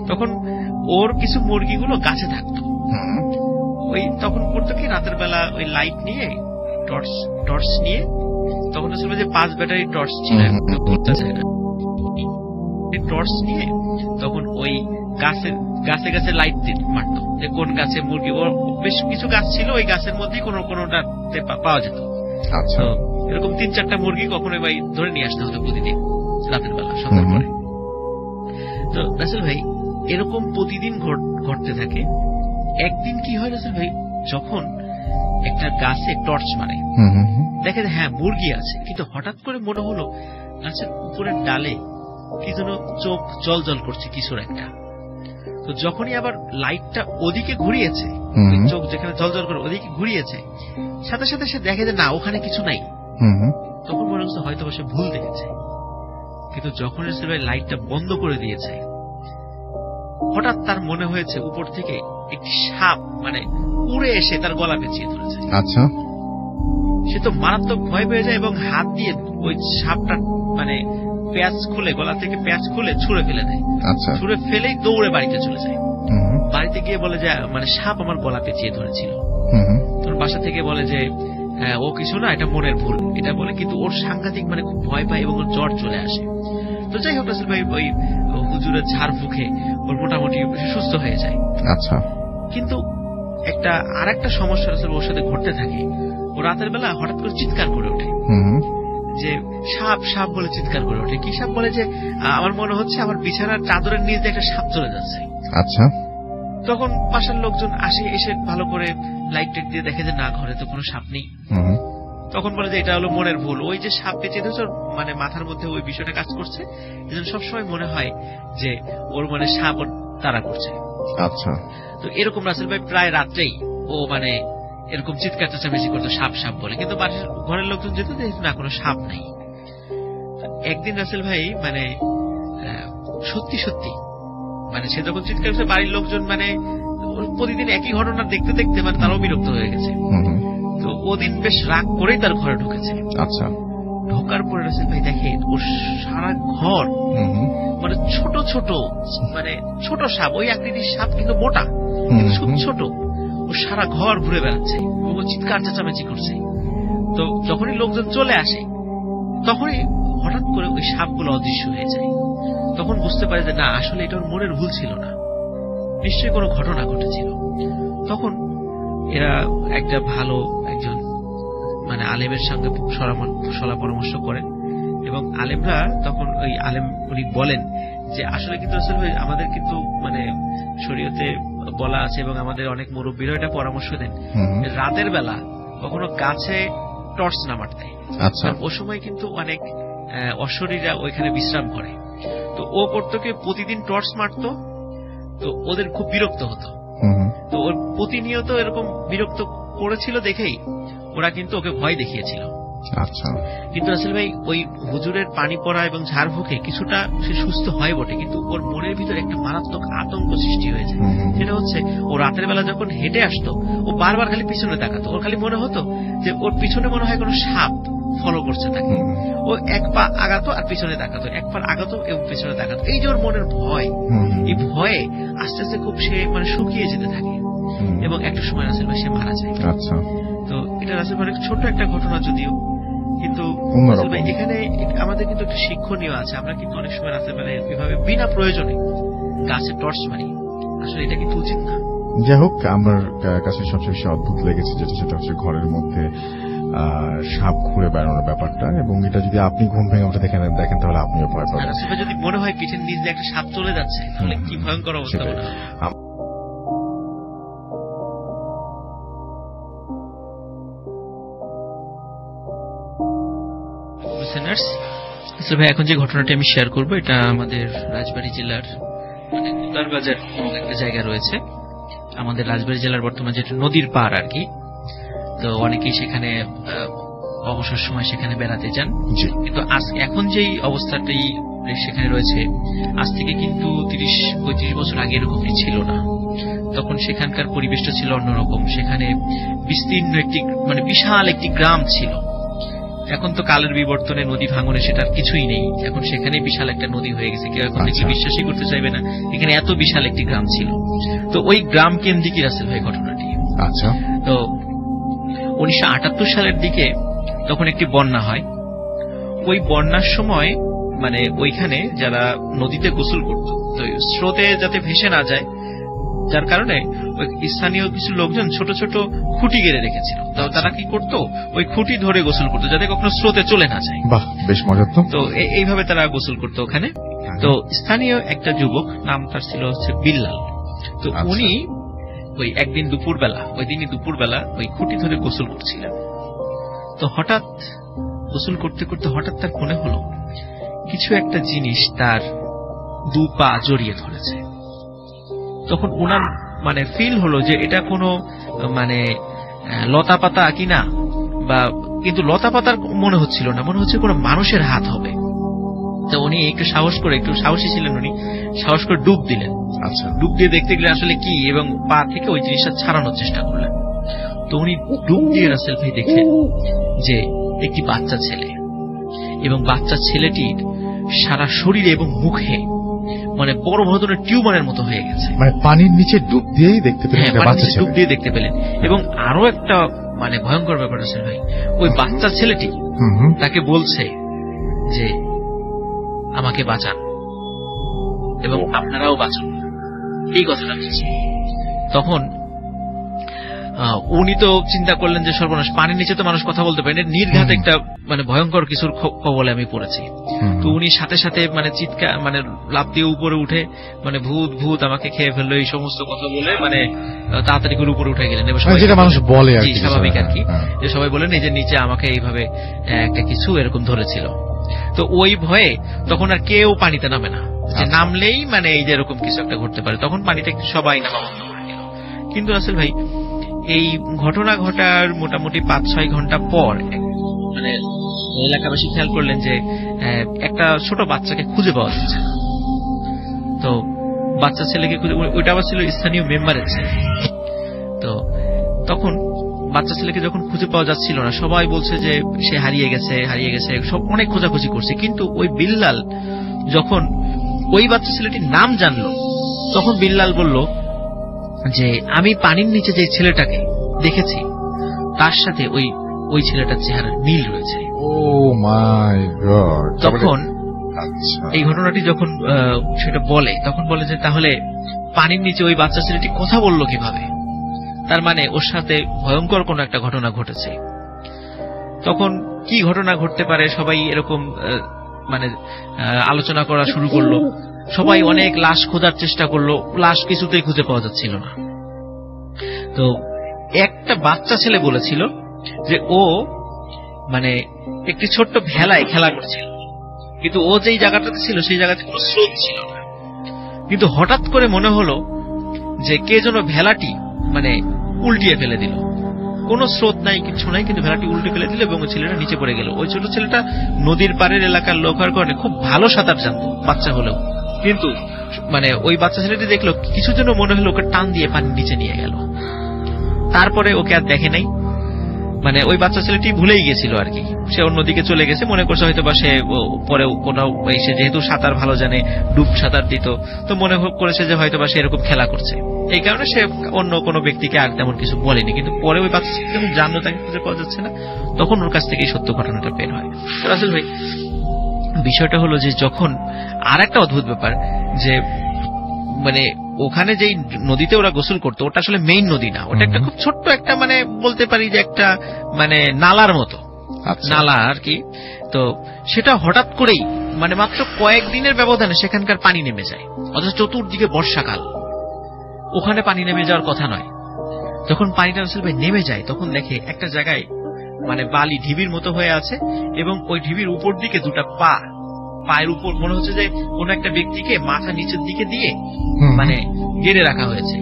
তখন ওর কিছু মুরগিগুলো গাছে থাকতো। ওই তখন করতো কি, রাতের বেলা ওই লাইট নিয়ে টর্চ নিয়ে, তখন আসলে যে 5 ব্যাটারি টর্চ ছিল, টর্চ নিয়ে তখন ওই গাছে গাছে লাইট মারতো যে কোন গাছে মুরগি। ওর বেশ কিছু গাছ ছিল, ওই গাছের মধ্যেই কোনোটাতে পাওয়া যেত। তো এরকম 3-4টা মুরগি কখনো ভাই ধরে নিয়ে আসতে হতো প্রতিদিন রাতের বেলা সন্ধ্যার পরে। তো রাসেল ভাই এরকম প্রতিদিন ঘটতে থাকে। একদিন কি হয় রাসেল ভাই, যখন একটা গাছে টর্চ মারে, দেখে হ্যাঁ মুরগি আছে, কিন্তু হঠাৎ করে মনে হলো গাছের উপরের ডালে কি যেন চোখ জল জল করছে কিছুর একটা। তো যখনই আবার লাইটটা ওদিকে ঘুরিয়েছে, চোখ যেখানে জল জল করে ওদিকে ঘুরিয়েছে, সাথে সাথে সে দেখে যে না ওখানে কিছু নাই। তখন মনে হচ্ছে হয়তো সে ভুল দেখেছে। কিন্তু যখন রাসেল ভাই লাইটটা বন্ধ করে দিয়েছে, হঠাৎ তার মনে হয়েছে উপর থেকে একটি সাপ মানে উড়ে এসে তার গলা পেঁচিয়ে ধরেছে। আচ্ছা, সে তো মারাত্মক ভয় পেয়ে যায় এবং হাত দিয়ে ওই সাপটা মানে প্যাঁচ খুলে, গলা থেকে প্যাঁচ খুলে ছুঁড়ে ফেলে দেয়। আচ্ছা, ছুঁড়ে ফেলেই দৌড়ে বাড়িতে চলে যায়। বাড়িতে গিয়ে বলে যে মানে সাপ আমার গলা পেঁচিয়ে ধরেছিল। তোর বাসা থেকে বলে যে ও কিছু না, এটা মনের ভুল, এটা বলে। কিন্তু ওর সাংঘাতিক মানে খুব ভয় পায় এবং ওর জ্বর চলে আসে। তো যাই হোক রাসেল ভাই ওই হুজুরের ঝাড় ফুঁকে ওর মোটামুটি সুস্থ হয়ে যায়। আচ্ছা, কিন্তু আর একটা সমস্যা রাসেল ওর সাথে ঘটতে থাকে। ও রাতের বেলা হঠাৎ করে চিৎকার করে ওঠে যে সাপ সাপ বলে চিৎকার করে ওঠে। কি সাপ বলে যে আমার মনে হচ্ছে আমার বিছানার চাদরের নিচ দিয়ে একটা সাপ চলে যাচ্ছে। আচ্ছা, তখন পাশের লোকজন আসে, এসে ভালো করে লাইট টেক দিয়ে দেখে যে না, ঘরে তো কোনো সাপ নেই। তখন বলে যে এটা হলো মনের ভুল, ওই যে সাপ পেঁচিয়ে ধরেছে মানে মাথার মধ্যে ওই বিষয়টা কাজ করছে, এজন্য সবসময় মনে হয় যে ওর মানে সাপ ওর তাড়া করছে। আচ্ছা, তো এরকম রাসেল ভাই প্রায় রাত্রেই ও মানে এরকম চিৎকার চেঁচামেচি করতো সাপ সাপ বলে, কিন্তু বাড়ির ঘরের লোকজন যেত যে না কোনো সাপ নেই। একদিন রাসেল ভাই মানে সত্যি সত্যি মানে সে যখন চিৎকার করছে, বাড়ির লোকজন মানে প্রতিদিন একই ঘটনা দেখতে দেখতে মানে তারাও বিরক্ত হয়ে গেছে। তো ওদিন বেশ রাগ করেই তার ঘরে ঢুকেছে। আচ্ছা, ঢোকার পরে রাসেল ভাই দেখে ওর সারা ঘর মানে ছোট ছোট মানে ছোট সাপ, ওই আকৃতির সাপ কিন্তু মোটা, কিন্তু ছোট। ও সারা ঘর ঘুরে বেড়াচ্ছে এবং চিৎকার চেঁচামেচি করছে। তো যখনই লোকজন চলে আসে, তখনই হঠাৎ করে ওই সাপগুলো অদৃশ্য হয়ে যায়। তখন বুঝতে পারে যে না, আসলে এটা ওর মনের ভুল ছিল না, নিশ্চয়ই কোনো ঘটনা ঘটেছিল। তখন এরা একটা ভালো একজন মানে আলেমের সঙ্গে সলা পরামর্শ করেন এবং আলেমরা তখন ওই আলেম উনি বলেন যে আসলে কিন্তু রাসূল ভাই আমাদের কিন্তু মানে শরীয়তে বলা আছে এবং আমাদের অনেক মুরব্বীরা এটা পরামর্শ দেন, রাতের বেলা কখনো গাছে টর্চ না মারতে। আচ্ছা, ও সময় কিন্তু অনেক অশরীরা ওইখানে বিশ্রাম করে। তো ও করতো কি, প্রতিদিন টর্চ মারতো, তো ওদের খুব বিরক্ত হতো। তো ওর প্রতিনিয়ত এরকম বিরক্ত করেছিল দেখেই ওরা কিন্তু ওকে ভয় দেখিয়েছিল। আচ্ছা, কিন্তু আসলে ভাই ওই হুজুরের পানি পড়া এবং ঝাড় ফুঁকে কিছুটা সে সুস্থ হয় বটে, কিন্তু ওর মনের ভিতরে একটা মারাত্মক আতঙ্ক সৃষ্টি হয়েছে। সেটা হচ্ছে ও রাতের বেলা যখন হেঁটে আসতো ও বারবার খালি পিছনে তাকাতো। ওর খালি মনে হতো যে ওর পিছনে মনে হয় কোনো সাপ ফলো করছে তাকে। ও এক পা আগাতো আর পিছনে তাকাতো, এক পা আগাতো এবং পিছনে তাকাতো। এই যে ওর মনের ভয়, এই ভয়ে আস্তে আস্তে খুব সে মানে শুকিয়ে যেতে থাকে এবং একটা সময় রাসেল ভাই সে মারা যায়। আচ্ছা, তো এটা রাসেল ভাই ছোট্ট একটা ঘটনা যদিও, কিন্তু রাসেল ভাই এখানে আমাদের কিন্তু একটা শিক্ষণীয় আছে। আমরা কিন্তু অনেক সময় রাতের বেলায় এভাবে বিনা প্রয়োজনে গাছে টর্চ মারি, আসলে এটা কিন্তু উচিত না। যাই হোক, আমার কাছে সবচেয়ে বেশি অদ্ভুত লেগেছে সেটা হচ্ছে ঘরের মধ্যে সাপ ঘুরে বেড়ানোর ব্যাপারটা, এবং এটা যদি আপনি ঘুম ভেঙে উঠে দেখেন তাহলে আপনিও ভয় পাবেন। যদি মনে হয় পিঠের নিচ দিয়ে একটা সাপ চলে যাচ্ছে তাহলে কি ভয়ঙ্কর অবস্থা হবে। ভাই এখন যে ঘটনাটি আমি শেয়ার করবো এটা আমাদের রাজবাড়ী জেলার উত্তরবাজার একটা জায়গা রয়েছে। আমাদের রাজবাড়ী জেলার বর্তমানে যেটা নদীর পাড় আর কি। তো অনেকেই সেখানে অবসর সময় সেখানে বেড়াতে যান, কিন্তু এখন যেই অবস্থাটি সেখানে রয়েছে আজ থেকে কিন্তু 30-35 বছর আগে এরকমটি ছিল না। তখন সেখানকার পরিবেশটা ছিল অন্যরকম। সেখানে বিস্তীর্ণ একটি মানে বিশাল একটি গ্রাম ছিল। এখন তো কালের বিবর্তনে নদী ভাঙনে সেটার কিছুই নেই, এখন সেখানে বিশাল একটা নদী হয়ে গেছে। কেউ এখন দেখলে বিশ্বাসই করতে চাইবে না এখানে এত বিশাল একটি গ্রাম ছিল। তো ওই গ্রাম কেন্দ্রিকই রাসেল ভাই ঘটনাটি। আচ্ছা, তো 1978 সালের দিকে তখন একটি বন্যা হয়। ওই বন্যার সময় মানে ওইখানে যারা নদীতে গোসল করত, তো স্রোতে যাতে ভেসে না যায়, যার কারণে স্থানীয় কিছু লোকজন ছোট ছোট খুঁটি গেড়ে রেখেছিল। তো তারা কি করতো, ওই খুঁটি ধরে গোসল করতো যাতে কখনো স্রোতে চলে না যায়। বাহ, বেশ মজার। তো এইভাবে তারা গোসল করতো ওখানে। তো স্থানীয় একটা যুবক, নাম তার ছিল হচ্ছে বিল্লাল। তো উনি ওই একদিন দুপুরবেলা, ওই দিনই দুপুরবেলা ওই খুঁটি ধরে গোসল করছিলেন। তো হঠাৎ গোসল করতে করতে হঠাৎ তার মনে হলো কিছু একটা জিনিস তার দু পা জড়িয়ে ধরেছে। তখন ওনার মানে ফিল হলো যে এটা কোনো মানে লতা পাতা কিনা, বা কিন্তু লতা পাতার মনে হচ্ছিল না, মনে হচ্ছে কোনো মানুষের হাত হবে। তো উনি একটু সাহসী ছিলেন, উনি সাহস করে ডুব দিলেন। আচ্ছা, ডুব দিয়ে দেখতে গেলে আসলে কি, এবং পা থেকে ওই জিনিসটা ছাড়ানোর চেষ্টা করলেন। তো উনি ডুব দিয়ে রাসেল ভাই দেখলেন যে একটি বাচ্চা ছেলে, এবং বাচ্চা ছেলেটির সারা শরীরে এবং মুখে মানে বড় ধরনের টিউমারের মতো হয়ে গেছে। মানে পানির নিচে ডুব দিয়েই দেখতে পেলেন, ডুব দিয়ে দেখতে পেলেন। এবং আরো একটা মানে ভয়ঙ্কর ব্যাপার আছে ভাই, ওই বাচ্চা ছেলেটি তাকে বলছে যে আমাকে বাঁচান এবং আপনারাও বাঁচুন, এই কথাটা বলছে। তখন উনি তো চিন্তা করলেন যে সর্বনাশ, পানির নিচে তো মানুষ কথা বলতে পারে, নির্ঘাত একটা মানে ভয়ঙ্কর কিছুর কবলে আমি পড়েছি। তো উনি সাথে সাথে মানে চিৎকার মানে লাফ দিয়ে উপরে উঠে মানে ভূত ভূত আমাকে খেয়ে ফেললো এই সমস্ত কথা বলে মানে তাড়াতাড়ি করে উপরে উঠে গেলেন। যেটা মানুষ বলে স্বাভাবিক আর কি, যে সবাই বলেন এই যে নিচে আমাকে এইভাবে একটা কিছু এরকম ধরেছিল। তো ওই ভয়ে তখন আর কেউ পানিতে নামে না, যে নামলেই মানে এই যে এরকম কিছু একটা ঘটতে পারে। তখন পানিতে একটু সবাই নামা বন্ধ করে দিল। কিন্তু রাসেল ভাই এই ঘটনা ঘটার মোটামুটি 5-6 ঘন্টা পর মানে এলাকাবাসী খেয়াল করলেন যে একটা ছোট বাচ্চাকে খুঁজে পাওয়া যাচ্ছে। তো বাচ্চা ছেলেকে খুঁজে, ওইটা আবার ছিল স্থানীয় মেম্বারের ছেলে। তো তখন বাচ্চা ছেলেকে যখন খুঁজে পাওয়া যাচ্ছিল না, সবাই বলছে যে সে হারিয়ে গেছে, সব অনেক খোঁজাখুঁজি করছে। কিন্তু ওই বিল্লাল যখন ওই বাচ্চা ছেলেটির নাম জানলো, তখন বিল্লাল বলল যে আমি পানির নিচে যে ছেলেটাকে দেখেছি তার সাথে ওই ছেলেটার চেহারা মিল রয়েছে। ও মাই গড! তখন এই ঘটনাটি যখন সেটা বলে, তখন বলে যে তাহলে পানির নিচে ওই বাচ্চা ছেলেটি কথা বললো কিভাবে? তার মানে ওর সাথে ভয়ঙ্কর কোন একটা ঘটনা ঘটেছে। তখন কি ঘটনা ঘটতে পারে সবাই এরকম মানে আলোচনা করা শুরু করলো। সবাই অনেক লাশ খোঁজার চেষ্টা করলো, লাশ কিছুতেই খুঁজে পাওয়া যাচ্ছিল না। তো একটা বাচ্চা ছেলে বলেছিল যে ও মানে একটি ছোট্ট ভেলায় খেলা করছিল, কিন্তু ও যেই জায়গাটাতে ছিল সেই জায়গাতে কোনো স্রোত ছিল না। কিন্তু হঠাৎ করে মনে হলো যে কে যেন ভেলাটি মানে উল্টিয়ে ফেলে দিল। কোনো স্রোত নাই, কিছু নাই, কিন্তু ভেলাটি উল্টে ফেলে দিল এবং ওই ছেলেটা নিচে পড়ে গেল। ওই ছোট ছেলেটা নদীর পাড়ের এলাকার লোক হওয়ার কারণে খুব ভালো সাঁতার জানতো বাচ্চা হলেও, কিন্তু মানে ওই বাচ্চা ছেলেটি দেখলো কিছু যেন মনে হলো ওকে টান দিয়ে পানির নিচে নিয়ে গেল। তারপরে ওকে আর দেখে নাই, মানে ওই বাচ্চা ছেলেটি ভুলেই গেছিল আর কি। সে অন্যদিকে চলে গেছে, মনে করছে হয়তো বা সে পরে কোথাও এসে, যেহেতু সাঁতার ভালো জানে, ডুব সাঁতার দিত, তো মনে করেছে যে হয়তো বা সে এরকম খেলা করছে, এই কারণে সে অন্য কোনো ব্যক্তিকে আর তেমন কিছু বলেনি। কিন্তু পরে ওই বাচ্চা ছেলে যখন জানলো তাকে খুঁজে পাওয়া যাচ্ছে না, তখন ওর কাছ থেকে সত্য ঘটনাটা বের হয়। রাসেল ভাই, বিষয়টা হলো যে যখন আর একটা অদ্ভুত ব্যাপার, যে মানে ওখানে যেই নদীতে ওরা গোসল করতো ওটা আসলে মেইন নদী না, ওটা একটা খুব ছোট্ট একটা মানে বলতে পারি যে একটা মানে নালার মতো নালা আর কি। তো সেটা হঠাৎ করেই মানে মাত্র কয়েকদিনের ব্যবধানে সেখানকার পানি নেমে যায়, অথচ চতুর্দিকে বর্ষাকাল, ওখানে পানি নেমে যাওয়ার কথা নয়। যখন পানিটা রাসেল ভাই নেমে যায় তখন দেখে একটা জায়গায় মানে বালি ঢিবির মতো হয়ে আছে এবং ওই ঢিবির উপর দিকে দুটা পায়ের উপর মনে হচ্ছে যে কোন একটা ব্যক্তিকে মাথা নিচের দিকে দিয়ে মানে গেড়ে রাখা হয়েছে।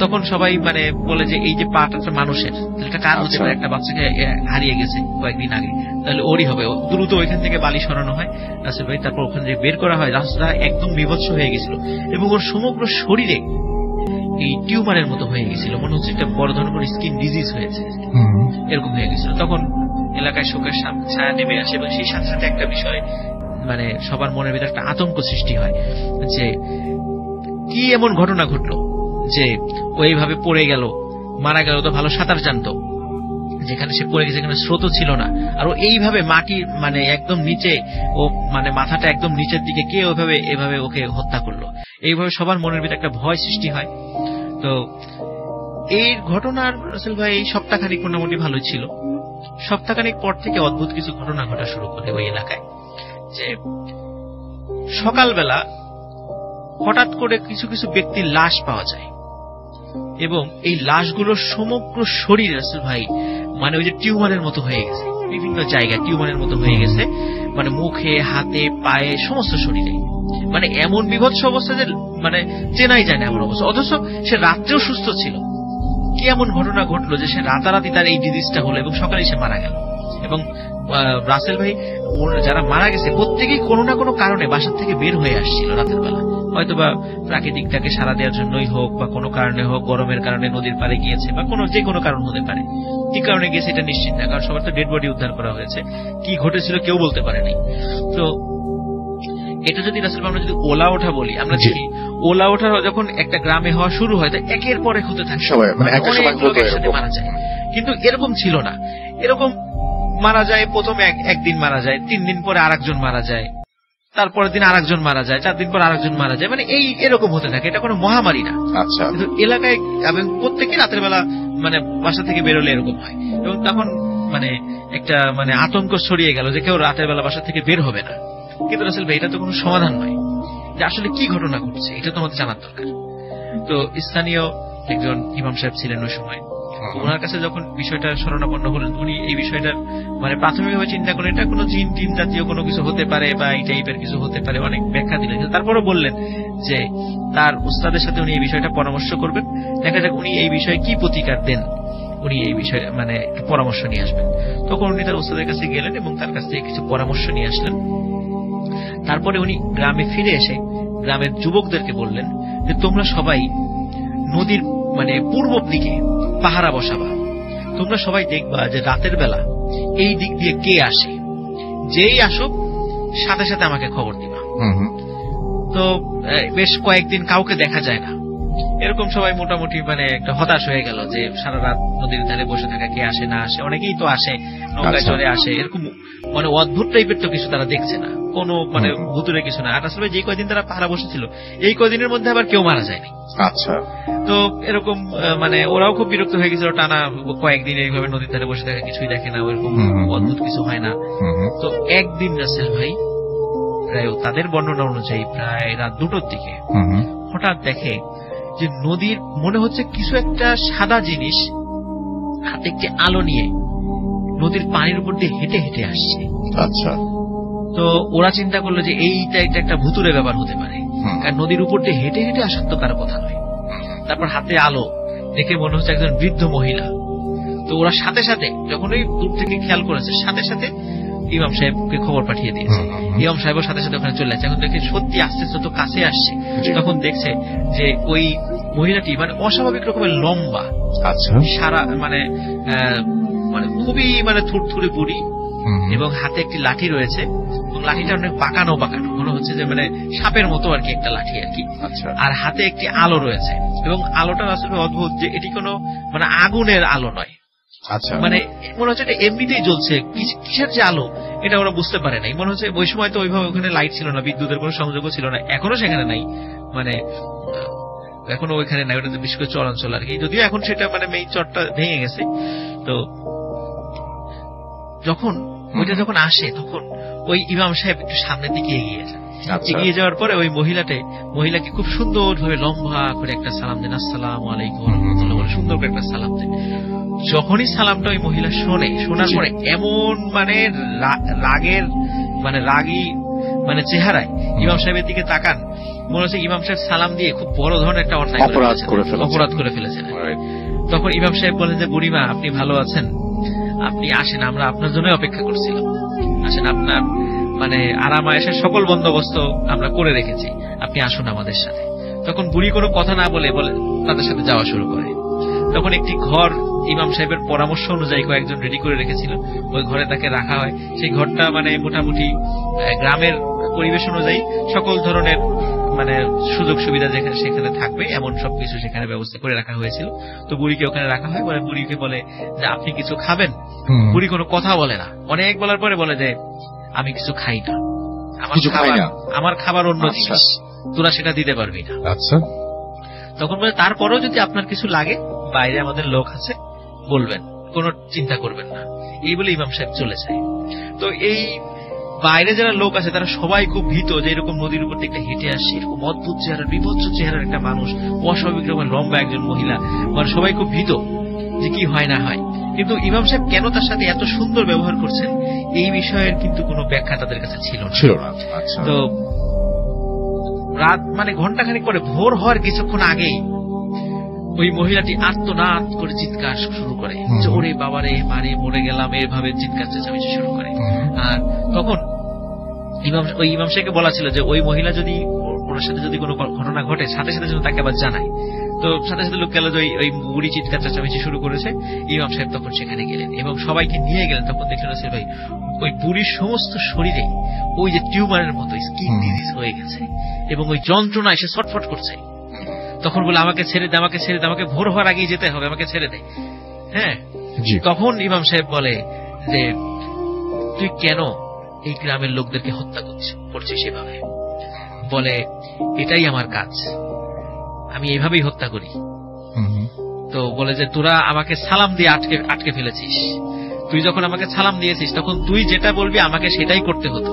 তখন সবাই মানে বলে যে এই যে পাটা মানুষের, এটা কার হতে পারে? একটা বাচ্চাকে হারিয়ে গেছে কয়েকদিন আগে, তাহলে ওরই হবে। দ্রুত ওইখান থেকে বালি সরানো হয় রাসেল ভাই, তারপর ওখান থেকে বের করা হয়। রাস্তা একদম বিভৎস হয়ে গেছিল এবং ওর সমগ্র শরীরে এই টিউমারের মতো হয়ে গেছিল, মনে হচ্ছে একটা বড় ধরনের স্কিন ডিজিজ হয়েছে, এরকম হয়ে গেছিল। তখন এলাকায় শোকের ছায়া নেমে আসে এবং সেই সাথে সাথে একটা বিষয় মানে সবার মনের ভিতরে একটা আতঙ্ক সৃষ্টি হয় যে কি এমন ঘটনা ঘটলো যে ওইভাবে পড়ে গেল, মারা গেল। তো ভালো সাঁতার জানতো, যেখানে সে পড়ে গেছে সেখানে স্রোত ছিল না, আর ও এইভাবে মাটির মানে একদম নিচে, ও মানে মাথাটা একদম নিচের দিকে, কে ওইভাবে এভাবে ওকে হত্যা করলো? এইভাবে সবার মনের ভিতরে একটা ভয় সৃষ্টি হয়। তো এই ঘটনার রাসেল ভাই এই সপ্তাহখানিক মোটামুটি ভালোই ছিল। সপ্তাহখানিক পর থেকে অদ্ভুত কিছু ঘটনা ঘটা শুরু করে ওই এলাকায়, যে সকালবেলা হঠাৎ করে কিছু কিছু ব্যক্তির লাশ পাওয়া যায় এবং এই লাশগুলোর সমগ্র শরীর রাসেল ভাই মানে ওই যে টিউমারের মতো হয়ে গেছে, বিভিন্ন জায়গায় টিউমারের মতো হয়ে গেছে, মানে মুখে, হাতে, পায়ে, সমস্ত শরীরে, মানে এমন বিভৎস অবস্থা যে মানে চেনাই যায় না এমন অবস্থা। অথচ সে রাত্রেও সুস্থ ছিল। কি এমন ঘটনা ঘটলো যে সে রাতারাতি তার এই ডিজিজটা হলো এবং সকালে সে মারা গেল। এবং রাসেল ভাই যারা মারা গেছে প্রত্যেকেই কোনো না কোনো কারণে বাসার থেকে বের হয়ে আসছিল রাতের বেলা, হয়তোবা প্রাকৃতিকটাকে সাড়া দেওয়ার জন্যই হোক বা কোনো কারণে হোক, গরমের কারণে নদীর পাড়ে গিয়েছে বা কোনো যে কোনো কারণ হতে পারে। কি কারণে গিয়েছে এটা নিশ্চিত না, কারণ সবার তো ডেড বডি উদ্ধার করা হয়েছে, কি ঘটেছিল কেউ বলতে পারেনি। তো এটা যদি রাসেল আমরা যদি ওলা ওঠা বলি, আমরা দেখি ওলা ওঠা যখন একটা গ্রামে হওয়া শুরু হয় তা একের পর এক হতে থাকে, অনেক লোক একসাথে মারা যায়। কিন্তু এরকম ছিল না, এরকম মারা যায় প্রথমে একদিন মারা যায়, 3 দিন পরে আরেকজন মারা যায়, তারপরের দিন আরেকজন মারা যায়, 4 দিন পর আরেকজন মারা যায়, মানে এই এরকম হতে থাকে। এটা কোনো মহামারী না। কিন্তু এলাকায় এবং প্রত্যেকে রাতের বেলা মানে বাসা থেকে বেরোলে এরকম হয় এবং তখন মানে একটা মানে আতঙ্ক ছড়িয়ে গেল যে কেউ রাতের বেলা বাসা থেকে বের হবে না। কিন্তু রাসেল ভাই এটা তো কোনো সমাধান নয়, যে আসলে কি ঘটনা ঘটছে এটা তো আমাদের জানার দরকার। তো স্থানীয় একজন ইমাম সাহেব ছিলেন ওই সময়, ওনার কাছে যখন বিষয়টা শরণাপন্ন হলেন, উনি এই বিষয়টার মানে প্রাথমিকভাবে চিন্তা করেন এটা কোনো জিন টিন জাতীয় কোনো কিছু হতে পারে বা এই টাইপের কিছু হতে পারে, অনেক ব্যাখ্যা দিলেন। তারপরও বললেন যে তার উস্তাদের সাথে উনি এই বিষয়টা পরামর্শ করবেন, দেখা যাক উনি এই বিষয়ে কি প্রতিকার দেন, উনি এই বিষয়ে মানে একটু পরামর্শ নিয়ে আসবেন। তখন উনি তার উস্তাদের কাছে গেলেন এবং তার কাছ থেকে কিছু পরামর্শ নিয়ে আসলেন। তারপরে উনি গ্রামে ফিরে এসে গ্রামের যুবকদেরকে বললেন যে তোমরা সবাই নদীর মানে পূর্ব দিকে পাহারা বসাবা, তোমরা সবাই দেখবা যে রাতের বেলা এই দিক দিয়ে কে আসে, যেই আসুক সাথে সাথে আমাকে খবর দিবা। তো বেশ কয়েকদিন কাউকে দেখা যায় না, এরকম সবাই মোটামুটি মানে একটা হতাশ হয়ে গেল যে সারা রাত নদীর ধারে বসে থাকা, কে আসে না আসে, অনেকেই তো আসে নৌকায় চলে আসে, এরকম মানে অদ্ভুত টাইপের তো কিছু তারা দেখছে না, কোনো মানে ভুতুরে কিছু না। আর আসলে যে কয়দিন তারা পাহারা বসেছিল এই কয়দিনের মধ্যে আবার কেউ মারা যায়নি। আচ্ছা। তো এরকম মানে ওরাও খুব বিরক্ত হয়ে গেছিল, টানা কয়েকদিন এইভাবে নদীর ধারে বসে থাকে, কিছুই দেখে না, ওইরকম অদ্ভুত কিছু হয় না। তো একদিন রাসেল ভাই প্রায় তাদের বর্ণনা অনুযায়ী প্রায় রাত 2টোর দিকে হঠাৎ দেখে যে নদীর মনে হচ্ছে কিছু একটা সাদা জিনিস হাতে একটি আলো নিয়ে নদীর পানির উপর দিয়ে হেঁটে হেঁটে আসছে। আচ্ছা। তো ওরা চিন্তা করলো যে এইটা একটা ভুতুরে ব্যাপার হতে পারে, কারণ নদীর উপর দিয়ে হেঁটে হেঁটে আসার তো কারো কথা নয়। তারপর হাতে আলো দেখে মনে হচ্ছে একজন বৃদ্ধ মহিলা। তো ওরা সাথে সাথে যখন ওই দূর থেকে খেয়াল করেছে সাথে সাথে ইমাম সাহেবকে খবর পাঠিয়ে দিয়েছে। ইমাম সাহেবও সাথে সাথে ওখানে চলে যাচ্ছে। এখন দেখে সত্যি আস্তে আস্তে তো কাছে আসছে, তখন দেখছে যে ওই মহিলাটি মানে অস্বাভাবিক রকমের লম্বা, আচ্ছা, সারা মানে মানে খুবই মানে থুরথুরে বুড়ি, এবং হাতে একটি লাঠি রয়েছে, এবং লাঠিটা অনেক বাঁকানো বাঁকানো, মনে হচ্ছে যে মানে সাপের মতো আর কি একটা লাঠি আর কি। আর হাতে একটি আলো রয়েছে, এবং আলোটা আসলে অদ্ভুত যে এটি কোনো মানে আগুনের আলো নয়। আচ্ছা, মানে মনে হচ্ছে এটা এমনিতেই জ্বলছে, কিসের যে আলো এটা ওরা বুঝতে পারে নাই। মনে হচ্ছে ওই সময় তো ওইভাবে ওখানে লাইট ছিল না, বিদ্যুতের কোনো সংযোগও ছিল না, এখনো সেখানে নাই, মানে এখনো ওইখানে নাই, ওটা বিশেষ করে চরাঞ্চল আর কি, যদিও এখন সেটা মানে মেইন চরটা ভেঙে গেছে। তো যখন ওইটা যখন আসে তখন ওই ইমাম সাহেব একটু সামনের দিকে এগিয়ে যায়। এগিয়ে যাওয়ার পরে ওই মহিলাকে খুব সুন্দর ভাবে লম্বা করে একটা সালাম দেন, আসসালামু আলাইকুম ওয়া রাহমাতুল্লাহ বলে সুন্দর করে একটা সালাম দেন। যখনই সালামটা ওই মহিলা শোনার পরে এমন মানে রাগের মানে রাগী মানে চেহারায় ইমাম সাহেবের দিকে তাকান, মনে হচ্ছে ইমাম সাহেব সালাম দিয়ে খুব বড় ধরনের একটা অপরাধ করে ফেলেছেন। তখন ইমাম সাহেব বলেন যে বুড়িমা আপনি ভালো আছেন, আপনি আসেন, আমরা আপনার জন্য অপেক্ষা করছিলাম, আসেন, আপনার মানে আরাম আয়েশের সকল বন্দোবস্ত আমরা করে রেখেছি, আপনি আসুন আমাদের সাথে। তখন বুড়ি কোনো কথা না বলে তাদের সাথে যাওয়া শুরু করে। তখন একটি ঘর ইমাম সাহেবের পরামর্শ অনুযায়ী কয়েকজন রেডি করে রেখেছিল, ওই ঘরে তাকে রাখা হয়। সেই ঘরটা মানে মোটামুটি গ্রামের পরিবেশ অনুযায়ী সকল ধরনের মানে সুযোগ সুবিধা যেখানে সেখানে থাকবে এমন সবকিছু সেখানে ব্যবস্থা করে রাখা হয়েছিল। তো বুড়িকে ওখানে রাখা হয়, বলে বুড়িকে বলে যে আপনি কিছু খাবেন। বুড়ি কোনো কথা বলে না, অনেক বলার পরে বলে যে আমি কিছু খাই না, আমার খাবার অন্য জিনিস, তোরা সেটা দিতে পারবি না। আচ্ছা। তখন বলে তারপরও যদি আপনার কিছু লাগে বাইরে আমাদের লোক আছে, বলবেন, কোনো চিন্তা করবেন না। এই বলে ইমাম সাহেব চলে যায়। তো এই বাইরে যারা লোক আছে তারা সবাই খুব ভীত যে এরকম নদীর উপর থেকে হেঁটে আসছে এরকম অদ্ভুত চেহারা, বিভৎস চেহারার একটা মানুষ, অস্বাভাবিক রকমের লম্বা একজন মহিলা, মানে সবাই খুব ভীত যে কি হয় না হয়। কিন্তু ইমাম সাহেব কেন তার সাথে এত সুন্দর ব্যবহার করছেন এই বিষয়ের কিন্তু কোনো ব্যাখ্যা তাদের কাছে ছিল না। তো রাত মানে ঘন্টাখানেক পরে ভোর হওয়ার কিছুক্ষণ আগেই ওই মহিলাটি আর্তনাদ করে চিৎকার শুরু করে যে ওরে বাবারে মারে মরে গেলাম, এভাবে চিৎকার চেঁচামেচি শুরু করে। আর তখন ওই ইমাম সাহেবকে বলা ছিল যে ওই মহিলা যদি ওনার সাথে যদি কোনো ঘটনা ঘটে সাথে সাথে যেন তাকে আবার জানায়। তো সাথে সাথে লোক গেল যে ওই বুড়ি চিৎকার চেঁচামেচি শুরু করেছে। ইমাম সাহেব তখন সেখানে গেলেন এবং সবাইকে নিয়ে গেলেন। তখন দেখলেন রাসেল ভাই ওই বুড়ির সমস্ত শরীরে ওই যে টিউমারের মতো স্কিন ডিজিজ হয়ে গেছে এবং ওই যন্ত্রণা এসে ছটফট করছে। তখন বলে আমাকে ছেড়ে দে, আমাকে ছেড়ে দে, আমাকে ভোর হওয়ার আগেই যেতে হবে, আমাকে ছেড়ে দে। হ্যাঁ, তখন ইমাম সাহেব বলে যে তুই কেন এই গ্রামের লোকদেরকে হত্যা করছিস সেভাবে? বলে এটাই আমার কাজ, আমি এভাবেই হত্যা করি। তো বলে যে তোরা আমাকে সালাম দিয়ে আটকে ফেলেছিস, তুই যখন আমাকে সালাম দিয়েছিস তখন তুই যেটা বলবি আমাকে সেটাই করতে হতো,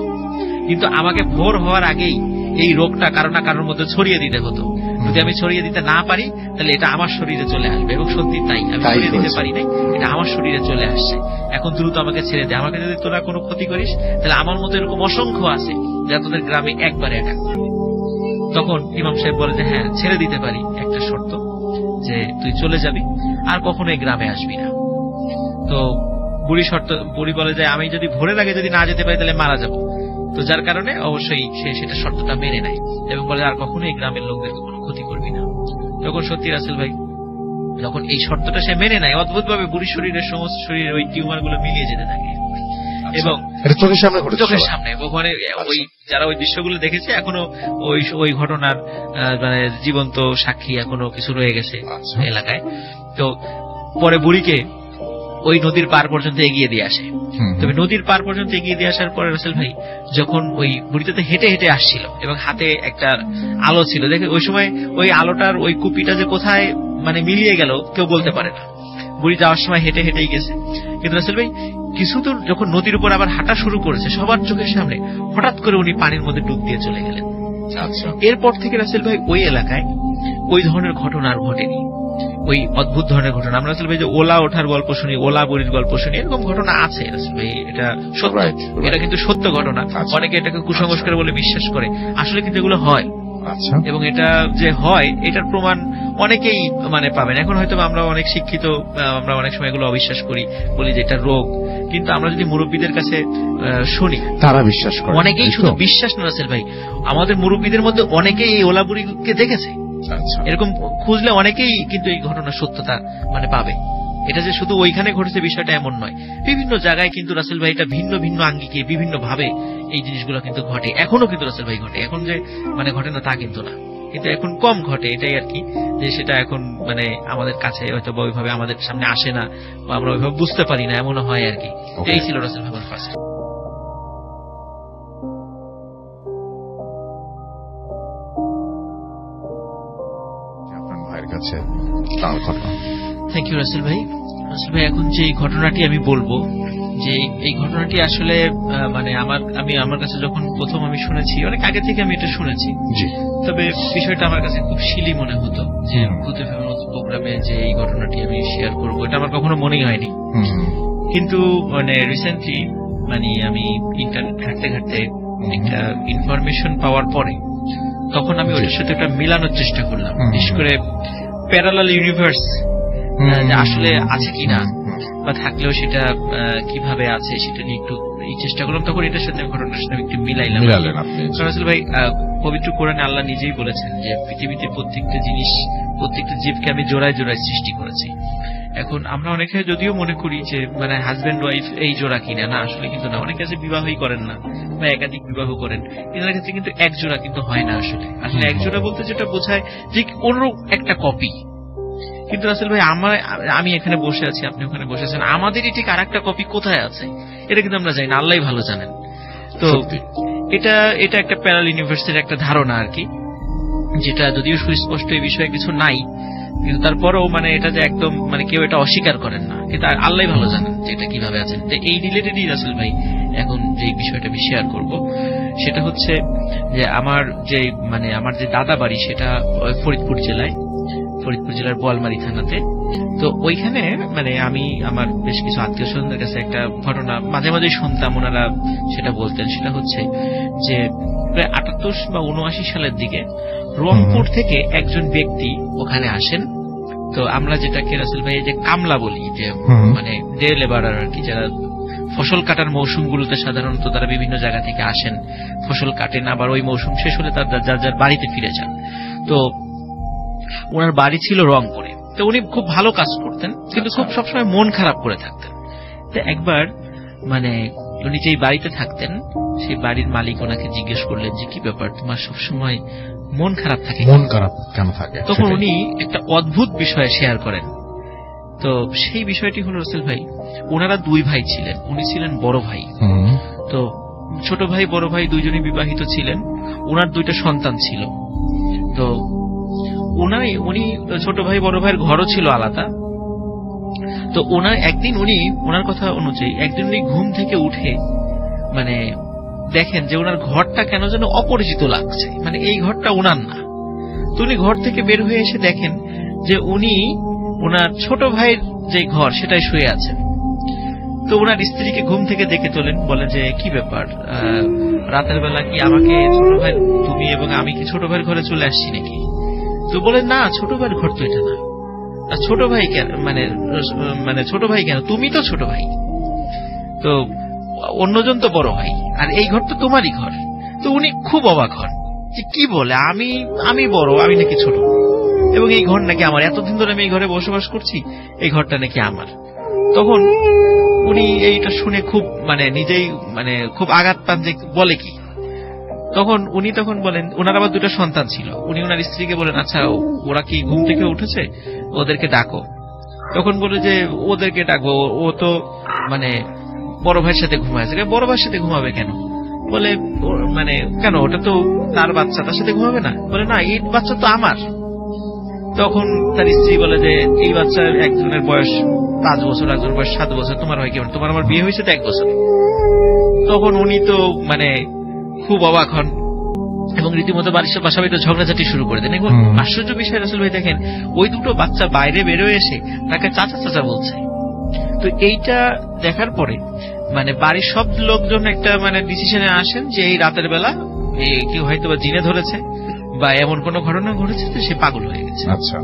কিন্তু আমাকে ভোর হওয়ার আগেই এই রোগটা কারো না কারোর মধ্যে ছড়িয়ে দিতে হতো। যদি আমি ছড়িয়ে দিতে না পারি তাহলে এটা আমার শরীরে চলে আসবে, এবং সত্যি তাই, আমি ছড়িয়ে দিতে পারি নাই, এটা আমার শরীরে চলে আসছে। এখন দ্রুত আমাকে ছেড়ে দে, আমাকে যদি তোরা কোনো ক্ষতি করিস তাহলে আমার মতো এরকম অসংখ্য আছে যারা তোদের গ্রামে একবারে অ্যাটাক করবে। তখন ইমাম সাহেব বলে যে হ্যাঁ ছেড়ে দিতে পারি, একটা শর্ত, যে তুই চলে যাবি আর কখনো এই গ্রামে আসবি না। তো বুড়ি বলে যে আমি যদি ভোরের আগে যদি না যেতে পারি তাহলে মারা যাবো। তো যার কারণে অবশ্যই সে সেটা শর্তটা মেনে নেয় এবং বলে আর কখনো এই গ্রামের লোকদেরকে কোনো ক্ষতি করবি না। তখন সত্যি রাসেল ভাই যখন এই শর্তটা সে মেনে নেয়, অদ্ভুত ভাবে বুড়ির শরীরের সমস্ত শরীরের ওই টিউমার গুলো মিলিয়ে যেতে থাকে এবং চোখের সামনে ওখানে ওই যারা ওই দৃশ্যগুলো দেখেছে এখনো ওই ঘটনার মানে জীবন্ত সাক্ষী এখনো কিছু রয়ে গেছে এলাকায়। তো পরে বুড়িকে ওই নদীর পার পর্যন্ত এগিয়ে দিয়ে আসে। তবে নদীর পার পর্যন্ত এগিয়ে দিয়ে আসার পরে রাসেল ভাই যখন ওই বুড়িটাতে হেঁটে হেঁটে আসছিল এবং হাতে একটা আলো ছিল, দেখে ওই সময় ওই আলোটার ওই কুপিটা যে কোথায় মানে মিলিয়ে গেল কেউ বলতে পারে না। বুড়ি যাওয়ার সময় হেঁটে হেঁটেই গেছে, কিন্তু রাসেল ভাই কিছু দূর যখন নদীর উপর আবার হাঁটা শুরু করেছে সবার চোখের সামনে হঠাৎ করে উনি পানির মধ্যে ডুব দিয়ে চলে গেলেন। এরপর থেকে রাসেল ভাই ওই এলাকায় ওই ধরনের ঘটনা আর ঘটেনি, ওই অদ্ভুত ধরনের ঘটনা। আমরা রাসেল ভাই যে ওলা ওঠার গল্প শুনি, ওলা বুড়ির গল্প শুনি, এরকম ঘটনা আছে রাসেল ভাই, এটা সত্য, এটা কিন্তু সত্য ঘটনা। অনেকে এটাকে কুসংস্কার বলে বিশ্বাস করে, আসলে কিন্তু এগুলো হয়। এবং এটা যে হয় এটার প্রমাণ অনেকেই মানে পাবেন। এখন হয়তো আমরা অনেক শিক্ষিত, আমরা অনেক সময় এগুলো অবিশ্বাস করি, বলি যে এটা রোগ, কিন্তু আমরা যদি মুরব্বীদের কাছে শুনি তারা বিশ্বাস করে। অনেকেই শুধু বিশ্বাস না রাসেল ভাই, আমাদের মুরব্বীদের মধ্যে অনেকেই এই ওলা বুড়িকে দেখেছে। এরকম খুঁজলে অনেকেই কিন্তু এই ঘটনার সত্যতা মানে পাবে। এটা যে শুধু ওইখানে ঘটেছে বিষয়টা এমন নয়, বিভিন্ন জায়গায় কিন্তু রাসেল ভাই এটা ভিন্ন ভিন্ন আঙ্গিকে বিভিন্ন ভাবে এই জিনিসগুলো কিন্তু ঘটে, এখনো কিন্তু রাসেল ভাই ঘটে। এখন যে মানে ঘটে না তা কিন্তু না, কিন্তু এখন কম ঘটে, এটাই আর কি, যে সেটা এখন মানে আমাদের কাছে হয়তো ওইভাবে আমাদের সামনে আসে না বা আমরা ওইভাবে বুঝতে পারি না, এমনও হয় আর কি। এই ছিল রাসেল ভাই ফার্স্ট। আপনার ভাইয়ের কাছে তার ঘটনা। থ্যাংক ইউ রাসেল ভাই। রাসেল ভাই এখন যে ঘটনাটি আমি বলবো, যে এই ঘটনাটি আসলে মানে আমার কাছে যখন প্রথম আমি শুনেছি, অনেক আগে থেকে আমি এটা শুনেছি, তবে বিষয়টা আমার কাছে খুব শিলি মনে হতো যে ভূতে ফেমার মতো প্রোগ্রামে যে এই ঘটনাটি আমি শেয়ার করবো, এটা আমার কখনো মনেই হয়নি। কিন্তু মানে রিসেন্টলি মানে আমি ইন্টারনেট ঘাঁটতে ঘাঁটতে একটা ইনফরমেশন পাওয়ার পরে তখন আমি ওটার সাথে একটা মিলানোর চেষ্টা করলাম, বিশেষ করে প্যারালাল ইউনিভার্স আসলে আছে কিনা বা থাকলেও সেটা কিভাবে আছে সেটা নিয়ে একটু চেষ্টা করলাম। তখন এটার সাথে ঘটনার সাথে একটু মিলাইলাম। আসলে ভাই পবিত্র কোরআনে আল্লাহ নিজেই বলেছেন যে পৃথিবীতে প্রত্যেকটা জিনিস, প্রত্যেকটা জীবকে আমি জোড়ায় জোড়ায় সৃষ্টি করেছি। এখন আমরা অনেকে যদিও মনে করি যে মানে হাজব্যান্ড ওয়াইফ এই জোড়া কিনা, না আসলে কিন্তু না। অনেকে আছে বিবাহই করেন না বা একাধিক বিবাহ করেন, এদের ক্ষেত্রে কিন্তু এক জোড়া কিন্তু হয় না। আসলে এক জোড়া বলতে যেটা বোঝায় যে অনুরূপ একটা কপি। কিন্তু রাসেল ভাই আমি এখানে বসে আছি, আপনি ওখানে বসে আছেন, আমাদেরই ঠিক আর একটা কপি কোথায় আছে এটা কিন্তু আমরা জানি না, আল্লাহই ভালো জানেন। তো এটা একটা প্যারালাল ইউনিভার্সের একটা ধারণা আর কি, যেটা যদিও সুস্পষ্ট এই বিষয়ে কিছু নাই, কিন্তু তারপরেও মানে এটা যে একদম মানে কেউ এটা অস্বীকার করেন না, কিন্তু আল্লাহই ভালো জানেন যে এটা কিভাবে আছেন। তো এই রিলেটেডই রাসেল ভাই এখন যে বিষয়টা আমি শেয়ার করব সেটা হচ্ছে যে আমার যে দাদা বাড়ি সেটা ফরিদপুর জেলার বোয়ালমারী থানাতে। তো ওইখানে মানে আমি আমার বেশ কিছু আত্মীয় স্বজনদের কাছে একটা ঘটনা মাঝে মাঝে শুনতাম, ওনারা সেটা বলতেন, সেটা হচ্ছে যে প্রায় ৭৮ বা ৭৯ সালের দিকে রংপুর থেকে একজন ব্যক্তি ওখানে আসেন। তো আমরা যেটাকে রাসেল ভাই যে কামলা বলি, যে মানে ডে লেবারার আর কি, যারা ফসল কাটার মৌসুমগুলোতে সাধারণত তারা বিভিন্ন জায়গা থেকে আসেন, ফসল কাটেন, আবার ওই মৌসুম শেষ হলে তার যার বাড়িতে ফিরে যান। তো ওনার বাড়ি ছিল রংপুরে। তো উনি খুব ভালো কাজ করতেন, কিন্তু খুব সবসময় মন খারাপ করে থাকতেন। তো একবার মানে উনি যেই বাড়িতে থাকতেন সেই বাড়ির মালিক ওনাকে জিজ্ঞেস করলেন যে কি ব্যাপার, তোমার সবসময় মন খারাপ থাকে, মন খারাপ কেন থাকে? তখন উনি একটা অদ্ভুত বিষয় শেয়ার করেন। তো সেই বিষয়টি হলো রাসেল ভাই, ওনারা 2 ভাই ছিলেন, উনি ছিলেন বড় ভাই। তো ছোট ভাই বড় ভাই দুইজনই বিবাহিত ছিলেন, ওনার 2টা সন্তান ছিল। তো উনি ছোট ভাই বড় ভাইয়ের ঘরও ছিল আলাদা। তো ওনার কথা অনুযায়ী একদিন উনি ঘুম থেকে উঠে মানে দেখেন যে ওনার ঘরটা কেন যেন অপরিচিত লাগছে, মানে এই ঘরটা ওনার না। তো উনি ঘর থেকে বের হয়ে এসে দেখেন যে উনি ওনার ছোট ভাইয়ের যে ঘর সেটাই শুয়ে আছেন। তো ওনার স্ত্রীকে ঘুম থেকে ডেকে তোলেন, বলে যে কি ব্যাপার, রাতের বেলা কি আমাকে ছোট ভাই, তুমি এবং আমি কি ছোট ভাইয়ের ঘরে চলে আসছি নাকি? তো বলে না, ছোট ভাইয়ের ঘর তো এটা না। আর ছোট ভাই কেন, মানে ছোট ভাই কেন, তুমি তো ছোট ভাই, তো অন্যজন তো বড় ভাই, আর এই ঘর তো তোমারই ঘর। তো উনি খুব অবাক হন যে কি বলে, আমি বড়, আমি নাকি ছোট, এবং এই ঘর নাকি আমার, এতদিন ধরে আমি এই ঘরে বসবাস করছি, এই ঘরটা নাকি আমার। তখন উনি এইটা শুনে খুব মানে নিজেই মানে খুব আঘাত পান যে বলে কি। উনি বলেন, ওনার আবার 2টা সন্তান ছিল, উনি ওনার স্ত্রীকে বলেন, আচ্ছা ওরা কি ঘুম থেকে উঠেছে, ওদেরকে ডাকো। তখন বলে যে ওদেরকে ডাকবো, ও তো মানে বড় ভাইয়ের সাথে ঘুমায়। বড় ভাইয়ের সাথে ঘুমাবে কেন? বলে মানে কেন, ওটা তো তার বাচ্চা, তার সাথে ঘুমাবে না? বলে না, এই বাচ্চা তো আমার। তখন তার স্ত্রী বলে যে এই বাচ্চা একজনের বয়স 5 বছর, একজনের বয়স 7 বছর, তোমার হয় কেমন? তোমার আমার বিয়ে হয়েছে তো 1 বছর। তখন উনি তো মানে খুব অবাক হন এবং রীতিমতো বাড়ির বাসাবাড়িতে ঝগড়াঝাটি শুরু করে দেন। এবং আশ্চর্য বিষয় রাসূল ভাই দেখেন, ওই দুটো বাচ্চা বাইরে বেরোয় এসে তাকে চাচা চাচা বলছে। তো এইটা দেখার পরে মানে বাড়ির সব লোকজন একটা মানে ডিসিশনে আসেন যে এই রাতের বেলা কেউ হয়তো বা জিনে ধরেছে বা এমন কোন ঘটনা ঘটেছে যে সে পাগল হয়ে গেছে। আচ্ছা।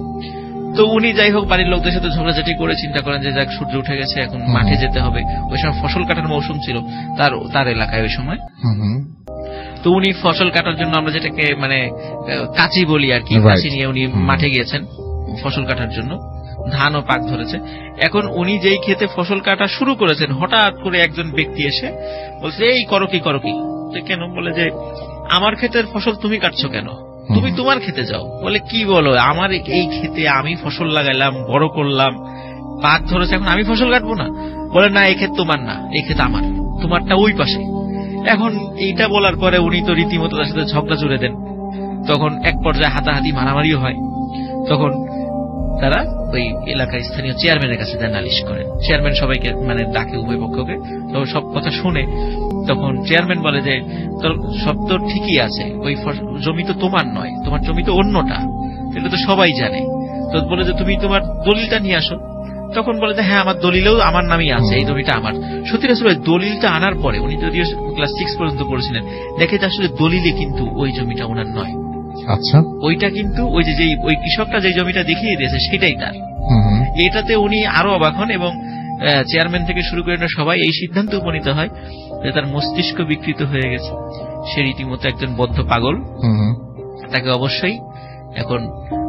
তো উনি যাই হোক বাড়ির লোকদের সাথে ঝগড়াঝাটি করে চিন্তা করেন যে যাক, সূর্য উঠে গেছে, এখন মাঠে যেতে হবে। ওই সময় ফসল কাটার মৌসুম ছিল তার এলাকায় ওই সময়। তো উনি ফসল কাটার জন্য, আমরা যেটাকে মানে কাঁচি বলি আর কি, কাঁচি নিয়ে উনি মাঠে গিয়েছেন ফসল কাটার জন্য। ধানও পাক ধরেছে। এখন উনি যেই ক্ষেতে ফসল কাটা শুরু করেছেন, হঠাৎ করে একজন ব্যক্তি এসে বলছে এই করো কি করো কি? কেন? বলে যে আমার ক্ষেতের ফসল তুমি কাটছো কেন? তুমি তোমার খেতে যাও। বলে কি বলো, আমার এই ক্ষেতে আমি ফসল লাগাইলাম, বড় করলাম, পাক ধরেছে, এখন আমি ফসল কাটবো না? বলে না, এই ক্ষেত তোমার না, এই ক্ষেত আমার, তোমারটা ওই পাশে। এখন এইটা বলার পরে উনি তো রীতিমতো তার সাথে ঝগড়া জুড়ে দেন। তখন এক পর্যায়ে হাতাহাতি মারামারিও হয়। তখন তারা ওই এলাকার স্থানীয় চেয়ারম্যানের কাছে দেন, নালিশ করেন। চেয়ারম্যান সবাইকে মানে ডাকে, উভয় পক্ষকে। তো সব কথা শুনে তখন চেয়ারম্যান বলে যে তোর সব তো ঠিকই আছে, ওই জমি তো তোমার নয়, তোমার জমি তো অন্যটা, এটা তো সবাই জানে। তো বলে যে তুমি তোমার দলিলটা নিয়ে আসো। তখন বলে যে হ্যাঁ, আমার দলিলেও আমার নামই আছে, এই জমিটা আমার। সত্যি আসলে দলিলটা আনার পরে, উনি যদিও ক্লাস 6 পর্যন্ত পড়েছিলেন, দেখে যে আসলে দলিলে কিন্তু ওই জমিটা ওনার নয়। আচ্ছা। ওইটা কিন্তু ওই যে ওই কৃষকটা যে জমিটা দেখিয়ে দিয়েছে সেটাই তার। এটাতে উনি আরো অবাক হন এবং চেয়ারম্যান থেকে শুরু করে সবাই এই সিদ্ধান্তে উপনীত হয় যে তার মস্তিষ্ক বিকৃত হয়ে গেছে, সে রীতিমতো একজন বদ্ধ পাগল, তাকে অবশ্যই এখন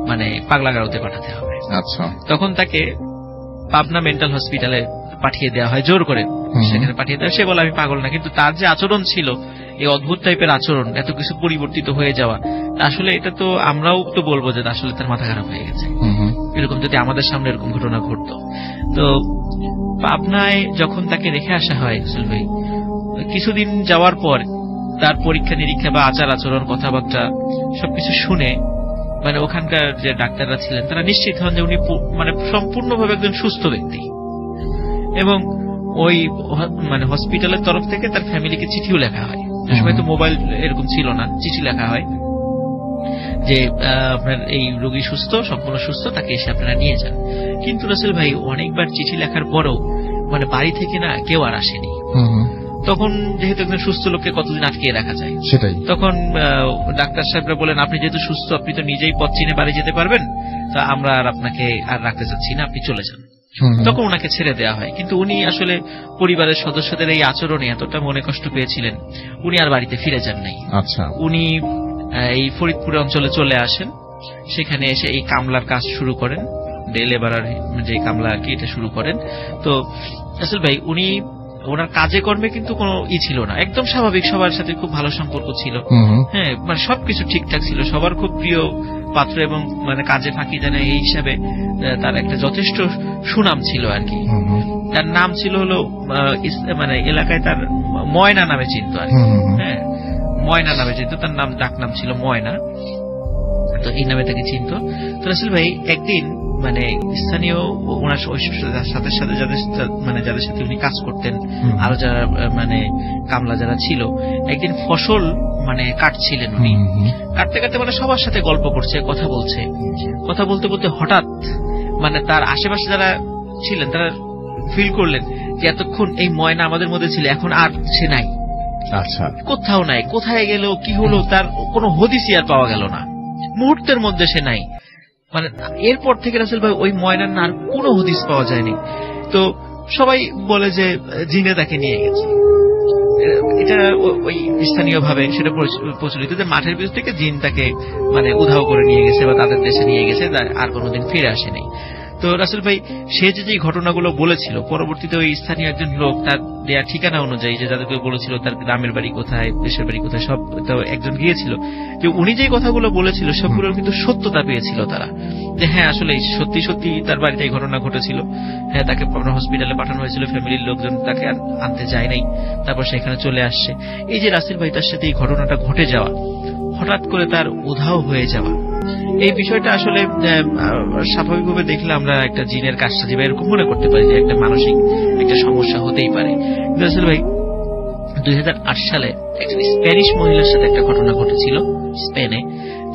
মানে পাগলাগারদে পাঠাতে হবে। আচ্ছা। তখন তাকে পাবনা মেন্টাল হসপিটালে পাঠিয়ে দেওয়া হয়, জোর করে সেখানে পাঠিয়ে দেওয়া। সে বলে আমি পাগল না, কিন্তু তার যে আচরণ ছিল, এই অদ্ভুত টাইপের আচরণ, এত কিছু পরিবর্তিত হয়ে যাওয়া, আসলে এটা তো আমরাও তো বলবো যে আসলে তার মাথা খারাপ হয়ে গেছে। এরকম যদি আমাদের সামনে এরকম ঘটনা ঘটতো। তো পাবনায় যখন তাকে রেখে আসা হয় রাসূল ভাই, কিছুদিন যাওয়ার পর তার পরীক্ষা নিরীক্ষা বা আচার আচরণ, কথাবার্তা সবকিছু শুনে মানে ওখানকার যে ডাক্তাররা ছিলেন তারা নিশ্চিত হন যে উনি মানে সম্পূর্ণভাবে একজন সুস্থ ব্যক্তি। এবং ওই মানে হসপিটালের তরফ থেকে তার ফ্যামিলিকে চিঠিও লেখা হয়। সে সময় তো মোবাইল এরকম ছিল না, চিঠি লেখা হয় যে আপনার এই রোগী সুস্থ, সম্পূর্ণ সুস্থ, তাকে এসে আপনারা নিয়ে যান। কিন্তু রাসূল ভাই অনেকবার চিঠি লেখার পরও মানে বাড়ি থেকে না কেউ আর আসেনি। তখন যেহেতু একজন সুস্থ লোককে কতদিন আটকিয়ে রাখা যায়, সেটাই। তখন ডাক্তার সাহেবরা বলেন আপনি যেহেতু সুস্থ, আপনি তো নিজেই পথ চিনে বাড়ি যেতে পারবেন, তা আমরা আর আপনাকে আর রাখতে চাচ্ছি না, আপনি চলে যান। তখন ওনাকে ছেড়ে দেওয়া হয়। কিন্তু উনি আসলে পরিবারের সদস্যদের এই আচরণে এতটা মনে কষ্ট পেয়েছিলেন, উনি আর বাড়িতে ফিরে যান নাই। আচ্ছা। উনি এই ফরিদপুর অঞ্চলে চলে আসেন, সেখানে এসে এই কামলার কাজ শুরু করেন, ডে লেবারার যে কামলা আর কি, এটা শুরু করেন। তো রাসূল ভাই উনি ওনার কাজে কর্মে কিন্তু কোনো ছিল না, একদম স্বাভাবিক, সবার সাথে খুব ভালো সম্পর্ক ছিল। হ্যাঁ, মানে সবকিছু ঠিকঠাক ছিল, সবার খুব প্রিয় পাত্র এবং মানে কাজে ফাঁকি দেয় না এই হিসাবে তার একটা যথেষ্ট সুনাম ছিল আর কি। তার নাম ছিল হলো মানে এলাকায় তার ময়না নামে চিনতো আর কি। হ্যাঁ, ময়না নামে চিনতো, তার নাম ডাক নাম ছিল ময়না, তো এই নামে তাকে চিনত। তো রাসূল ভাই একদিন মানে স্থানীয় ওনার সাথে সাথে যাদের সাথে উনি কাজ করতেন, আরো যারা মানে কামলা যারা ছিল, একদিন ফসল মানে কাটছিলেন উনি। কাটতে কাটতে মানে সবার সাথে গল্প করছে, কথা বলছে। কথা বলতে বলতে হঠাৎ মানে তার আশেপাশে যারা ছিলেন তারা ফিল করলেন যে এতক্ষণ এই ময়না আমাদের মধ্যে ছিল, এখন আর সে নাই। আচ্ছা। কোথাও নাই, কোথায় গেল, কি হলো, তার কোনো হদিসই আর পাওয়া গেল না। মুহূর্তের মধ্যে সে নাই। মানে এরপর থেকে রাসূল ভাই ওই ময়নার আর কোনো হদিস পাওয়া যায়নি। তো সবাই বলে যে জিনে তাকে নিয়ে গেছে। এটা ওই স্থানীয় ভাবে সেটা প্রচলিত যে মাঠের ভিতর থেকে জিন তাকে মানে উধাও করে নিয়ে গেছে বা তাদের দেশে নিয়ে গেছে, আর কোনোদিন ফিরে আসেনি। তো রাসেল ভাই সে যে ঘটনাগুলো বলেছিল, পরবর্তীতে ওই স্থানীয় একজন লোক তার দেয়া ঠিকানা অনুযায়ী যে যাদেরকে বলেছিল তার গ্রামের বাড়ি কোথায়, দেশের বাড়ি কোথায়, সব তো একজন গিয়েছিল, যে উনি যে কথাগুলো বলেছিল সবগুলোর কিন্তু সত্যতা পেয়েছিল তারা, যে হ্যাঁ আসলে সত্যি সত্যি তার বাড়িতে এই ঘটনা ঘটেছিল। হ্যাঁ, তাকে হসপিটালে পাঠানো হয়েছিল, ফ্যামিলির লোকজন তাকে আনতে যায় নাই, তারপর সেখানে চলে আসছে। এই যে রাসেল ভাই তার সাথে এই ঘটনাটা ঘটে যাওয়া, হঠাৎ করে তার উধাও হয়ে যাওয়া, এই বিষয়টা আসলে স্বাভাবিকভাবে দেখলে আমরা একটা জিনের কাজটা বা এরকম মনে করতে পারি যে একটা মানসিক একটা সমস্যা হতেই পারে। রাসেল ভাই 2008 সালে একজন স্প্যানিশ মহিলার সাথে একটা ঘটনা ঘটেছিল স্পেনে,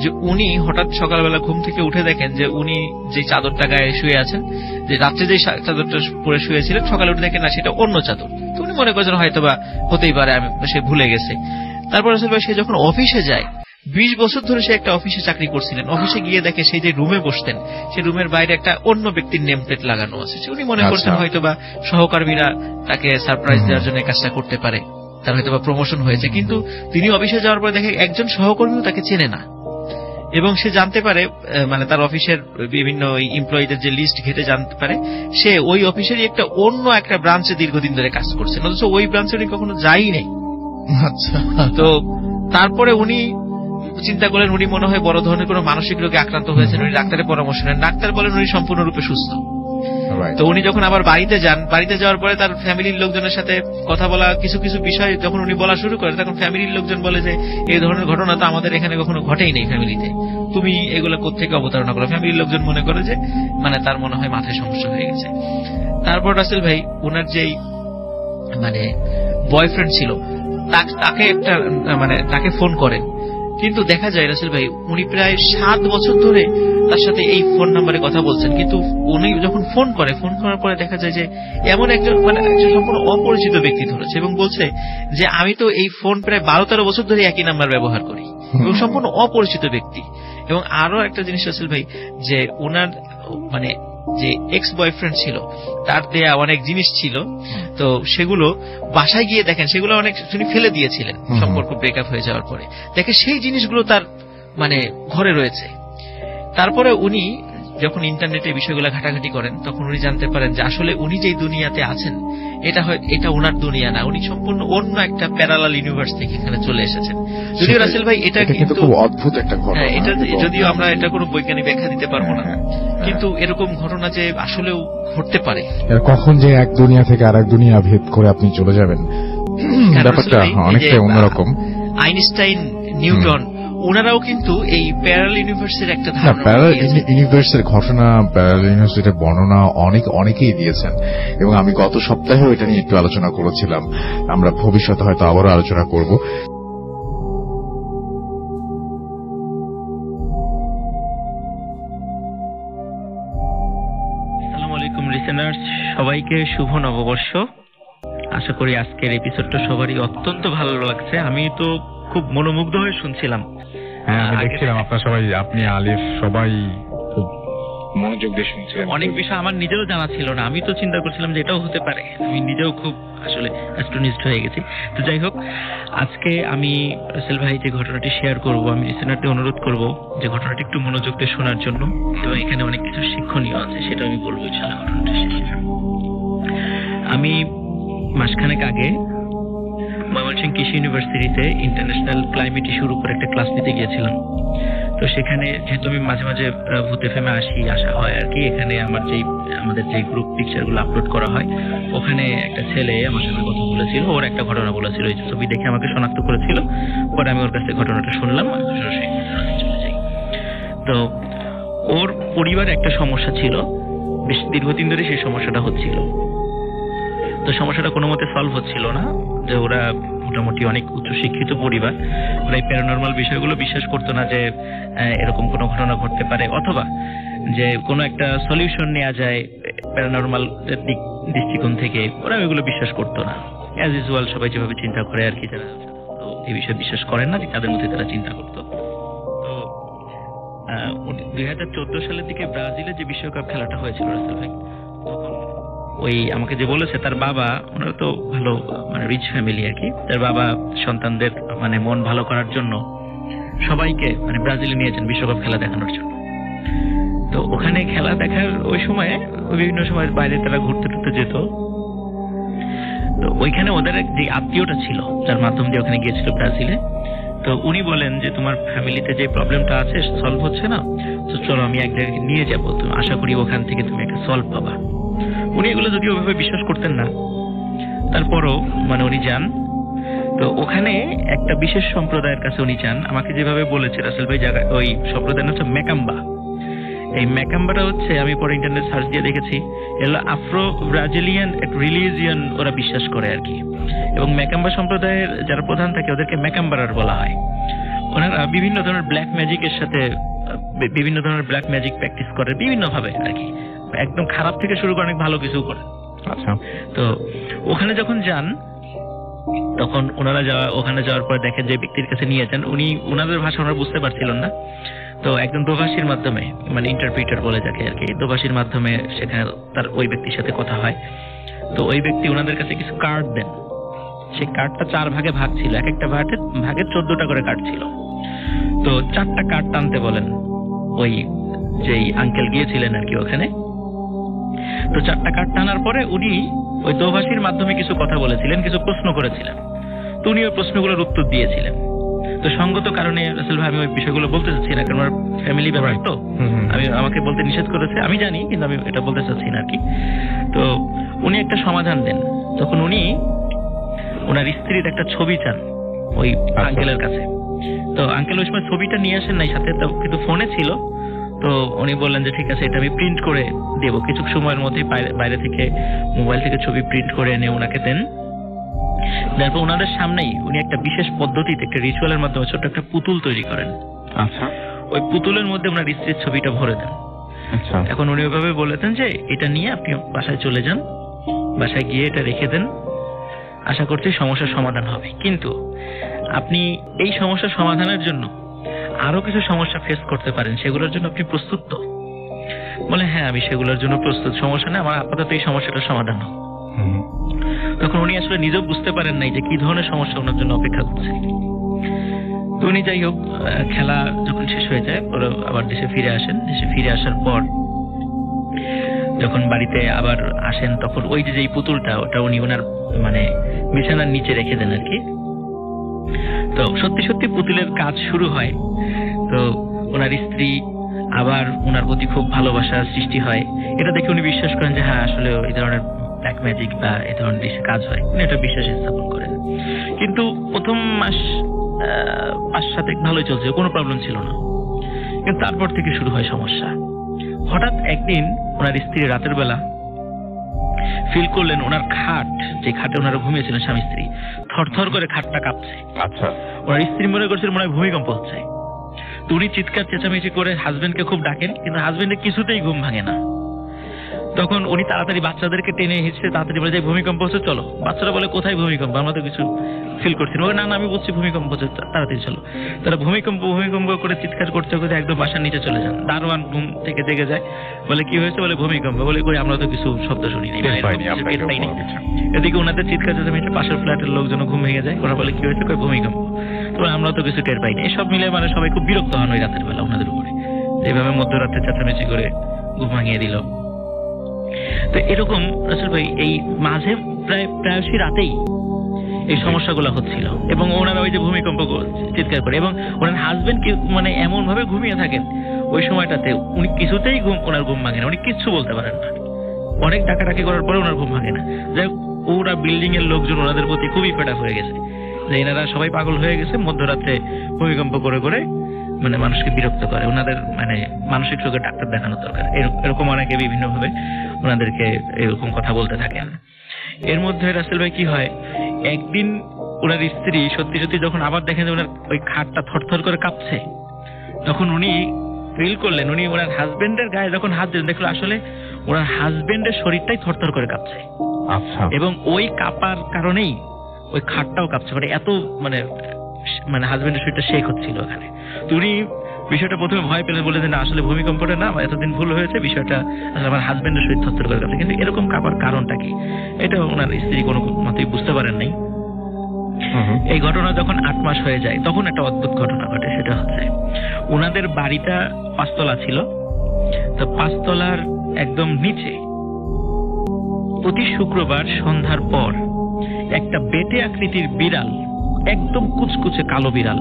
যে উনি হঠাৎ সকালবেলা ঘুম থেকে উঠে দেখেন যে উনি যে চাদরটা গায়ে শুয়ে আছেন, যে রাত্রে যে চাদরটা পরে শুয়েছিলেন, সকালে উঠে দেখেন না সেটা অন্য চাদর। তো উনি মনে করছেন হয়তো বা হতেই পারে, সে ভুলে গেছে। তারপর আসলে সে যখন অফিসে যায়, 20 বছর ধরে সে একটা অফিসে চাকরি করছিলেন, অফিসে গিয়ে দেখে সেই যে রুমে বসতেন, সেই রুমের বাইরে একটা অন্য ব্যক্তির নেম প্লেট লাগানো আছে। উনি মনে করছেন হয়তো বা সহকর্মীরা তাকে সারপ্রাইজ দেওয়ার জন্য কাজটা করতে পারে, তার হয়তো বা প্রমোশন হয়েছে। কিন্তু তিনি অফিসে যাওয়ার পরে দেখে একজন সহকর্মীও তাকে চেনে না, এবং সে জানতে পারে, মানে তার অফিসের বিভিন্ন এমপ্লয়ীদের যে লিস্ট ঘেটে জানতে পারে সে ওই অফিসেরই অন্য একটা ব্রাঞ্চে দীর্ঘদিন ধরে কাজ করছেন, অথচ ওই ব্রাঞ্চে উনি কখনো যায়ই নেই। আচ্ছা, তো তারপরে উনি চিন্তা করলেন উনি মনে হয় বড় ধরনের কোনো মানসিক রোগে আক্রান্ত হয়েছেন। উনি ডাক্তারের পরামর্শ নেন, ডাক্তার বলেন উনি সম্পূর্ণরূপে সুস্থ। তো উনি যখন আবার বাড়িতে যান, বাড়িতে যাওয়ার পরে তার ফ্যামিলির লোকজনের সাথে কথা বলা, কিছু কিছু বিষয় যখন উনি বলা শুরু করেন, তখন ফ্যামিলির লোকজন বলে যে এই ধরনের ঘটনা তো আমাদের এখানে কখনো ঘটেই নেই ফ্যামিলিতে, তুমি এগুলো কোত্থেকে অবতারণা করো। ফ্যামিলির লোকজন মনে করে যে মানে তার মনে হয় মাথায় সমস্যা হয়ে গেছে। তারপর রাসেল ভাই ওনার যেই মানে বয়ফ্রেন্ড ছিল তাকে একটা তাকে ফোন করেন, কিন্তু দেখা যায় রাসেল ভাই উনি প্রায় 7 বছর ধরে তার সাথে এই ফোন নাম্বারে কথা বলছেন, কিন্তু উনি যখন ফোন করার পরে দেখা যায় যে এমন একজন একজন সম্পূর্ণ অপরিচিত ব্যক্তি ধরেছে এবং বলছে যে আমি তো এই ফোন প্রায় 12-13 বছর ধরে একই নাম্বার ব্যবহার করি, এবং সম্পূর্ণ অপরিচিত ব্যক্তি। এবং আরো একটা জিনিস রাসেল ভাই, যে ওনার যে এক্স বয়ফ্রেন্ড ছিল তার দেয়া অনেক জিনিস ছিল, তো সেগুলো বাসায় গিয়ে দেখেন সেগুলো অনেক তিনি ফেলে দিয়েছিলেন সম্পর্ক ব্রেকআপ হয়ে যাওয়ার পরে, দেখে সেই জিনিসগুলো তার ঘরে রয়েছে। তারপরে উনি যখন ইন্টারনেটে বিষয়গুলো ঘাটাঘাটি করেন, তখন উনি জানতে পারেন যে আসলে উনি যেই দুনিয়াতে আছেন এটা ওনার দুনিয়া না, উনি সম্পূর্ণ অন্য একটা প্যারালাল ইউনিভার্স থেকে এখানে চলে এসেছেন। যদিও রাসেল ভাই এটা কিন্তু খুব অদ্ভুত একটা ঘটনা, এটা যদিও আমরা এটা কোনো বৈজ্ঞানিক ব্যাখ্যা দিতে পারবো না, কিন্তু এরকম ঘটনা যে আসলেও ঘটতে পারে, কখন যে এক দুনিয়া থেকে আরেক দুনিয়া ভেদ করে আপনি চলে যাবেন, ব্যাপারটা অনেকটাই অন্যরকম। আইনস্টাইন, নিউটন ওনারাও কিন্তু এই প্যারালাল ইউনিভার্সের একটা ধারণা, প্যারালাল ইউনিভার্সের ঘটনা, প্যারালাল ইউনিভার্সের বর্ণনা অনেকেই দিয়েছেন, এবং আমি গত সপ্তাহেও এটা নিয়ে একটু আলোচনা করেছিলাম। আমরা ভবিষ্যতে হয়তো আবারও আলোচনা করব। আসসালামু আলাইকুম লিসেনার্স, সবাইকে শুভ নববর্ষ। আশা করি আজকের এপিসোডটা সবারই অত্যন্ত ভালো লাগছে। আমি তো খুব মনোমুগ্ধ হয়ে শুনছিলাম। হ্যাঁ, আমি দেখছিলাম আপনারা সবাই, আপনি আলিফ সবাই খুব মনোযোগ দিয়ে শুনছিলেন। অনেক বিষয় আমার নিজেরও জানা ছিল না, আমি তো চিন্তা করছিলাম যে এটাও হতে পারে, আমি নিজেও খুব আসলে অ্যাস্টনিশড হয়ে গেছি। তো যাই হোক, আজকে আমি রাসেল ভাই যে ঘটনাটি শেয়ার করব, আমি লিসেনারদের অনুরোধ করব যে ঘটনাটি একটু মনোযোগ দিয়ে শোনার জন্য, এবং এখানে অনেক কিছু শিক্ষণীয় আছে সেটা আমি বলবো ইনশাআল্লাহ ঘটনাটা শেষে। আমি মাসখানেক আগে ময়মনসিংহ কৃষি ইউনিভার্সিটিতে ইন্টারন্যাশনাল ক্লাইমেট ইস্যুর উপর একটা ক্লাস নিতে গিয়েছিলাম। তো সেখানে যেহেতু আমি মাঝে মাঝে ভূত এফএমে আসা হয় আর কি, এখানে আমাদের যে গ্রুপ পিকচারগুলো আপলোড করা হয়, ওখানে একটা ছেলে আমার সাথে কথা বলেছিল, ওর একটা ঘটনা বলেছিল, এই ছবি দেখে আমাকে শনাক্ত করেছিল। পরে আমি ওর কাছে ঘটনাটা শুনলাম, সরাসরি চলে যাই। তো ওর পরিবারে একটা সমস্যা ছিল, বেশ দীর্ঘদিন ধরে সেই সমস্যাটা হচ্ছিল। তো সমস্যাটা কোনো মতে সলভ হচ্ছিল না, যে ওরা মোটামুটি অনেক উচ্চশিক্ষিত পরিবার, ওরা এই প্যারানরমাল বিষয়গুলো বিশ্বাস করতো না যে এরকম কোনো ঘটনা ঘটতে পারে, অথবা যে কোনো একটা সলিউশন নেওয়া যায় প্যারানরমাল দৃষ্টিকোণ থেকে, ওরা ওইগুলো বিশ্বাস করতো না। অ্যাজ ইউজুয়াল সবাই যেভাবে চিন্তা করে আর কি, যারা তো এই বিষয়ে বিশ্বাস করেন না, তাদের মধ্যে তারা চিন্তা করতো। তো 2014 সালের দিকে ব্রাজিলে যে বিশ্বকাপ খেলাটা হয়েছিল রাসেল ভাই, তখন ওই আমাকে যে বলেছে তার বাবা, ওনারা তো ভালো রিচ ফ্যামিলি আর কি, তার বাবা সন্তানদের মন ভালো করার জন্য সবাইকে ব্রাজিলে নিয়েছেন বিশ্বকাপ খেলা দেখানোর জন্য। তো ওখানে খেলা দেখার ওই সময়ে বিভিন্ন সময় বাইরে তারা ঘুরতে টুরতে যেত। তো ওইখানে ওদের যে আত্মীয়টা ছিল যার মাধ্যম দিয়ে ওখানে গিয়েছিল ব্রাজিলে, তো উনি বলেন যে তোমার ফ্যামিলিতে যে প্রবলেমটা আছে সলভ হচ্ছে না, তো চলো আমি এক জায়গায় নিয়ে যাবো, তুমি আশা করি ওখান থেকে তুমি একটা সলভ পাবা। উনি এগুলো যদিও ওইভাবে বিশ্বাস করতেন না, তারপরও মানে উনি যান। তো ওখানে একটা বিশেষ সম্প্রদায়ের কাছে উনি যান। আমাকে যেভাবে বলেছে রাসেল ভাই, জায়গা ওই সম্প্রদায়ের হচ্ছে মেকাম্বা। এই মেকাম্বাটা হচ্ছে, আমি পরে ইন্টারনেট সার্চ দিয়ে দেখেছি, এগুলো আফ্রো ব্রাজিলিয়ান এক রিলিজিয়ান ওরা বিশ্বাস করে আর কি। এবং মেকাম্বা সম্প্রদায়ের যারা প্রধান থাকে ওদেরকে মেকাম্বারার বলা হয়। ওনারা বিভিন্ন ধরনের ব্ল্যাক ম্যাজিকের সাথে বিভিন্ন ধরনের ব্ল্যাক ম্যাজিক প্র্যাকটিস করে বিভিন্ন ভাবে আর কি, একদম খারাপ থেকে শুরু করে অনেক ভালো কিছু করে। আচ্ছা, তো ওখানে যখন যান তখন ওখানে যাওয়ার পর দেখেন যে ব্যক্তির কাছে নিয়ে যান, উনি ওনাদের ভাষা ওনারা বুঝতে পারছিলেন না। তো একজন দোভাষীর মাধ্যমে, মানে ইন্টারপ্রিটার বলে যাকে আর কি, দোভাষীর মাধ্যমে সেখানে তার ওই ব্যক্তির সাথে কথা হয়। তো ওই ব্যক্তি ওনাদের কাছে কিছু কার্ড দেন। সেই কার্ডটা 4 ভাগে ভাগ ছিল, এক একটা ভাগে 14টা করে কার্ড ছিল। তো 4টা কার্ড টানতে বলেন ওই যেই আঙ্কেল গিয়েছিলেন আর কি ওখানে। তো 4টা কার্ড টানার পরে উনি ওই দোভাষীর মাধ্যমে কিছু কথা বলেছিলেন, কিছু প্রশ্ন করেছিলেন। তো উনি ওই প্রশ্নগুলোর উত্তর দিয়েছিলেন। তো সঙ্গত কারণে রাসেল ভাই আমি ওই বিষয়গুলো বলতে চাচ্ছি না, কারণ আমার ফ্যামিলি ব্যাপার, তো আমাকে বলতে নিষেধ করেছে, আমি জানি, কিন্তু আমি এটা বলতে চাচ্ছি না আর কি। তো উনি একটা সমাধান দেন। তখন উনি ওনার স্ত্রীর একটা ছবি চান ওই আঙ্কেলের কাছে। তো আঙ্কেল ওই সময় ছবিটা নিয়ে আসেন নাই সাথে, কিন্তু ফোনে ছিল। তো উনি বললেন যে ঠিক আছে, এটা আমি প্রিন্ট করে দেবো। কিছু সময়ের মধ্যেই বাইরে থেকে মোবাইল থেকে ছবি প্রিন্ট করে এনে ওনাকে দেন। তারপর ওনাদের সামনেই উনি একটা বিশেষ পদ্ধতিতে, একটা রিচুয়ালের মাধ্যমে ছোট্ট একটা পুতুল তৈরি করেন। আচ্ছা, ওই পুতুলের মধ্যে ওনার স্ত্রীর ছবিটা ভরে দেন। আচ্ছা, এখন উনি ওইভাবে বলেছেন যে এটা নিয়ে আপনি বাসায় চলে যান, বাসায় গিয়ে এটা রেখে দেন, আশা করছি সমস্যার সমাধান হবে। কিন্তু আপনি এই সমস্যার সমাধানের জন্য আরো কিছু সমস্যা ফেস করতে পারেন, সেগুলোর জন্য আপনি প্রস্তুত তো? বলে হ্যাঁ, আমি সেগুলোর জন্য প্রস্তুত, সমস্যা নেই, আমার আপাতত এই সমস্যাটার সমাধান হোক। তখন উনি আসলে নিজেও বুঝতে পারেন নাই যে কি ধরনের সমস্যা ওনার জন্য অপেক্ষা করছে। তো উনি যাই হোক, খেলা যখন শেষ হয়ে যায় ওরা আবার দেশে ফিরে আসেন। দেশে ফিরে আসার পর যখন বাড়িতে আবার আসেন, তখন ওই যে পুতুলটা, ওটা উনি ওনার মানে বিছানার নিচে রেখে দেন আর কি। তো সত্যি সত্যি পুতুলের কাজ শুরু হয়। তো ওনার স্ত্রী আবার ওনার প্রতি খুব ভালোবাসা সৃষ্টি হয়। এটা দেখে উনি বিশ্বাস করেন যে হ্যাঁ, আসলে এই ধরনের ব্ল্যাক ম্যাজিক বা এই ধরনের কাজ হয়, উনি এটা বিশ্বাস স্থাপন করেন। কিন্তু প্রথম মাস 5-7 ভালোই চলছে, কোনো প্রবলেম ছিল না। কিন্তু তারপর থেকে শুরু হয় সমস্যা। হঠাৎ একদিন ওনার স্ত্রী রাতের বেলা ফিল করলেন ওনার খাট, যে খাটে ওনারা ঘুমিয়েছিলেন স্বামী স্ত্রী, থরথর করে খাটটা কাঁপছে। আচ্ছা, ওনার স্ত্রী মনে করছিল মনে হয় ভূমিকম্প হচ্ছে। তো উনি চিৎকার চেঁচামেচি করে হাজবেন্ডকে খুব ডাকেন, কিন্তু হাজবেন্ডের কিছুতেই ঘুম ভাঙে না। তখন উনি তাড়াতাড়ি বাচ্চাদেরকে টেনে হিঁচড়ে তাড়াতাড়ি বলে যে ভূমিকম্প হচ্ছে, চলো। বাচ্চারা বলে কোথায় ভূমিকম্প, আমরা তো কিছু ফিল করছি না। না, আমি বুঝছি ভূমিকম্প হচ্ছে, তাড়াতাড়ি চলো। তারা ভূমিকম্প করে চিৎকার করতে করতে একদম বাসার নিচে চলে যান। দারোয়ান ঘুম থেকে জেগে যায়, বলে কি হয়েছে, বলে ভূমিকম্প। বলে কই, আমরা তো কিছু শব্দ শুনিনি। এদিকে ওনাদের চিৎকার চেঁচামেচি পাশের ফ্ল্যাটের লোকজন ঘুম ভেঙে যায়। ওরা বলে কি হয়েছে, কই ভূমিকম্প। তো আমরা তো কিছু টের পাইনি। এসব মিলে মানে সবাই খুব বিরক্ত হন ওই রাতের বেলা ওনাদের উপরে, এইভাবে মধ্যরাতে চেঁচামেচি করে ঘুম ভাঙিয়ে দিল। তো এরকম রাসেল ভাই এই মাঝে প্রায়শই রাতেই এই সমস্যাগুলো হচ্ছিল। এবং ওনারা ওই যে ভূমিকম্প চিৎকার করে, এবং ওনার হাজবেন্ড মানে এমন ভাবে ঘুমিয়ে থাকেন ওই সময়টাতে, উনি কিছুতেই ওনার ঘুম ভাঙে না, উনি কিচ্ছু বলতে পারেন না। অনেক ডাকাডাকি করার পরে ওনার ঘুম ভাঙে না। যাই হোক, ওরা বিল্ডিং এর লোকজন ওনাদের প্রতি খুবই ফেড হয়ে গেছে যে এনারা সবাই পাগল হয়ে গেছে, মধ্যরাতে ভূমিকম্প করে করে মানে মানুষকে বিরক্ত করে। ওনাদের মানে মানসিক রোগের ডাক্তার দেখানো দরকার, এরকম অনেকে বিভিন্ন ভাবে ওনাদেরকে এরকম কথা বলতে থাকেন। এর মধ্যে রাসেল ভাই কি হয়, একদিন ওনার স্ত্রী সত্যি সত্যি যখন আবার দেখেন যে ওনার ওই খাটটা থরথর করে কাঁপছে, তখন উনি ফিল করলেন, উনি ওনার হাজবেন্ডের গায়ে যখন হাত দিলেন, দেখলো আসলে ওনার হাজবেন্ডের শরীরটাই থরথর করে কাঁপছে। আচ্ছা, এবং ওই কাঁপার কারণেই ওই খাটটাও কাঁপছে, মানে এত মানে হাজবেন্ডের শরীরটা শেক হচ্ছিল ওখানে। তো উনি বিষয়টা প্রথমে ভয় পেলে, বলে যে না, আসলে ভূমিকম্পটা না, এতদিন ভুল হয়েছে, বিষয়টা আসলে আমার হাজবেন্ডের শরীর থরথর করে কাঁপছে। কিন্তু এরকম কাঁপার কারণটা কি, এটা ওনার স্ত্রী কোনো মতেই বুঝতে পারেন নাই। এই ঘটনা যখন 8 মাস হয়ে যায়, তখন একটা অদ্ভুত ঘটনা ঘটে। সেটা হচ্ছে ওনাদের বাড়িটা 5 তলা ছিল, তো 5 তলার একদম নিচে প্রতি শুক্রবার সন্ধ্যার পর একটা বেটে আকৃতির বিড়াল, একদম কুচকুচে কালো বিড়াল,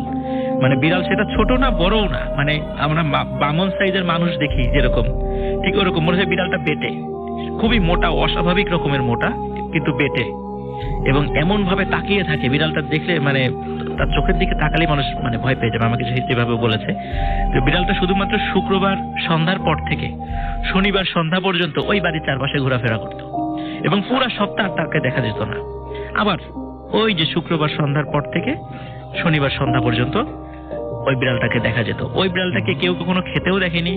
মানে বিড়াল সেটা ছোট না বড়ও না, মানে আমরা বামন সাইজের মানুষ দেখি যেরকম, ঠিক ওরকম মনে হয় বিড়ালটা বেটে, খুবই মোটা, অস্বাভাবিক রকমের মোটা, কিন্তু বেটে, এবং এমন ভাবে তাকিয়ে থাকে বিড়ালটা দেখলে মানে তার চোখের দিকে তাকালে মানুষ মানে ভয় পেয়ে যাবে, আমাকে যেভাবে বলেছে। তো বিড়ালটা শুধুমাত্র শুক্রবার সন্ধ্যার পর থেকে শনিবার সন্ধ্যা পর্যন্ত ওই বাড়ির চারপাশে ঘোরাফেরা করতো এবং পুরো সপ্তাহ তাকে দেখা যেত না। আবার ওই যে শুক্রবার সন্ধ্যার পর থেকে শনিবার সন্ধ্যা পর্যন্ত ওই বিড়ালটাকে দেখা যেত। ওই বিড়ালটাকে কেউ কখনো খেতেও দেখেনি,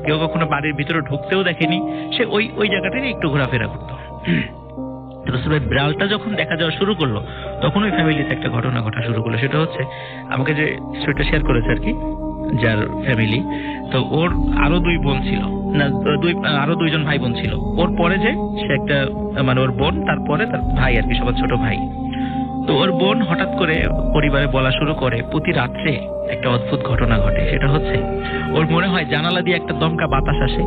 কেউ কখনো বাড়ির ভিতরে ঢুকতেও দেখেনি, সে ওই জায়গাটাই একটু ঘোরাফেরা করতো। বিড়ালটা যখন দেখা যাওয়া শুরু করলো তখন ওই ফ্যামিলিতে একটা ঘটনা ঘটা শুরু করলো। সেটা হচ্ছে আমাকে যে স্টোরিটা শেয়ার করেছে আর কি, যার ফ্যামিলি, তো ওর আরো 2 বোন ছিল না, আরো 2জন ভাই বোন ছিল। ওর পরে যে সে একটা মানে ওর বোন, তারপরে তার ভাই আর কি, সবার ছোট ভাই। তো ওর বোন হঠাৎ করে পরিবারে বলা শুরু করে প্রতি রাত্রে একটা অদ্ভুত ঘটনা ঘটে। সেটা হচ্ছে ওর মনে হয় জানালা দিয়ে একটা দমকা বাতাস আসে,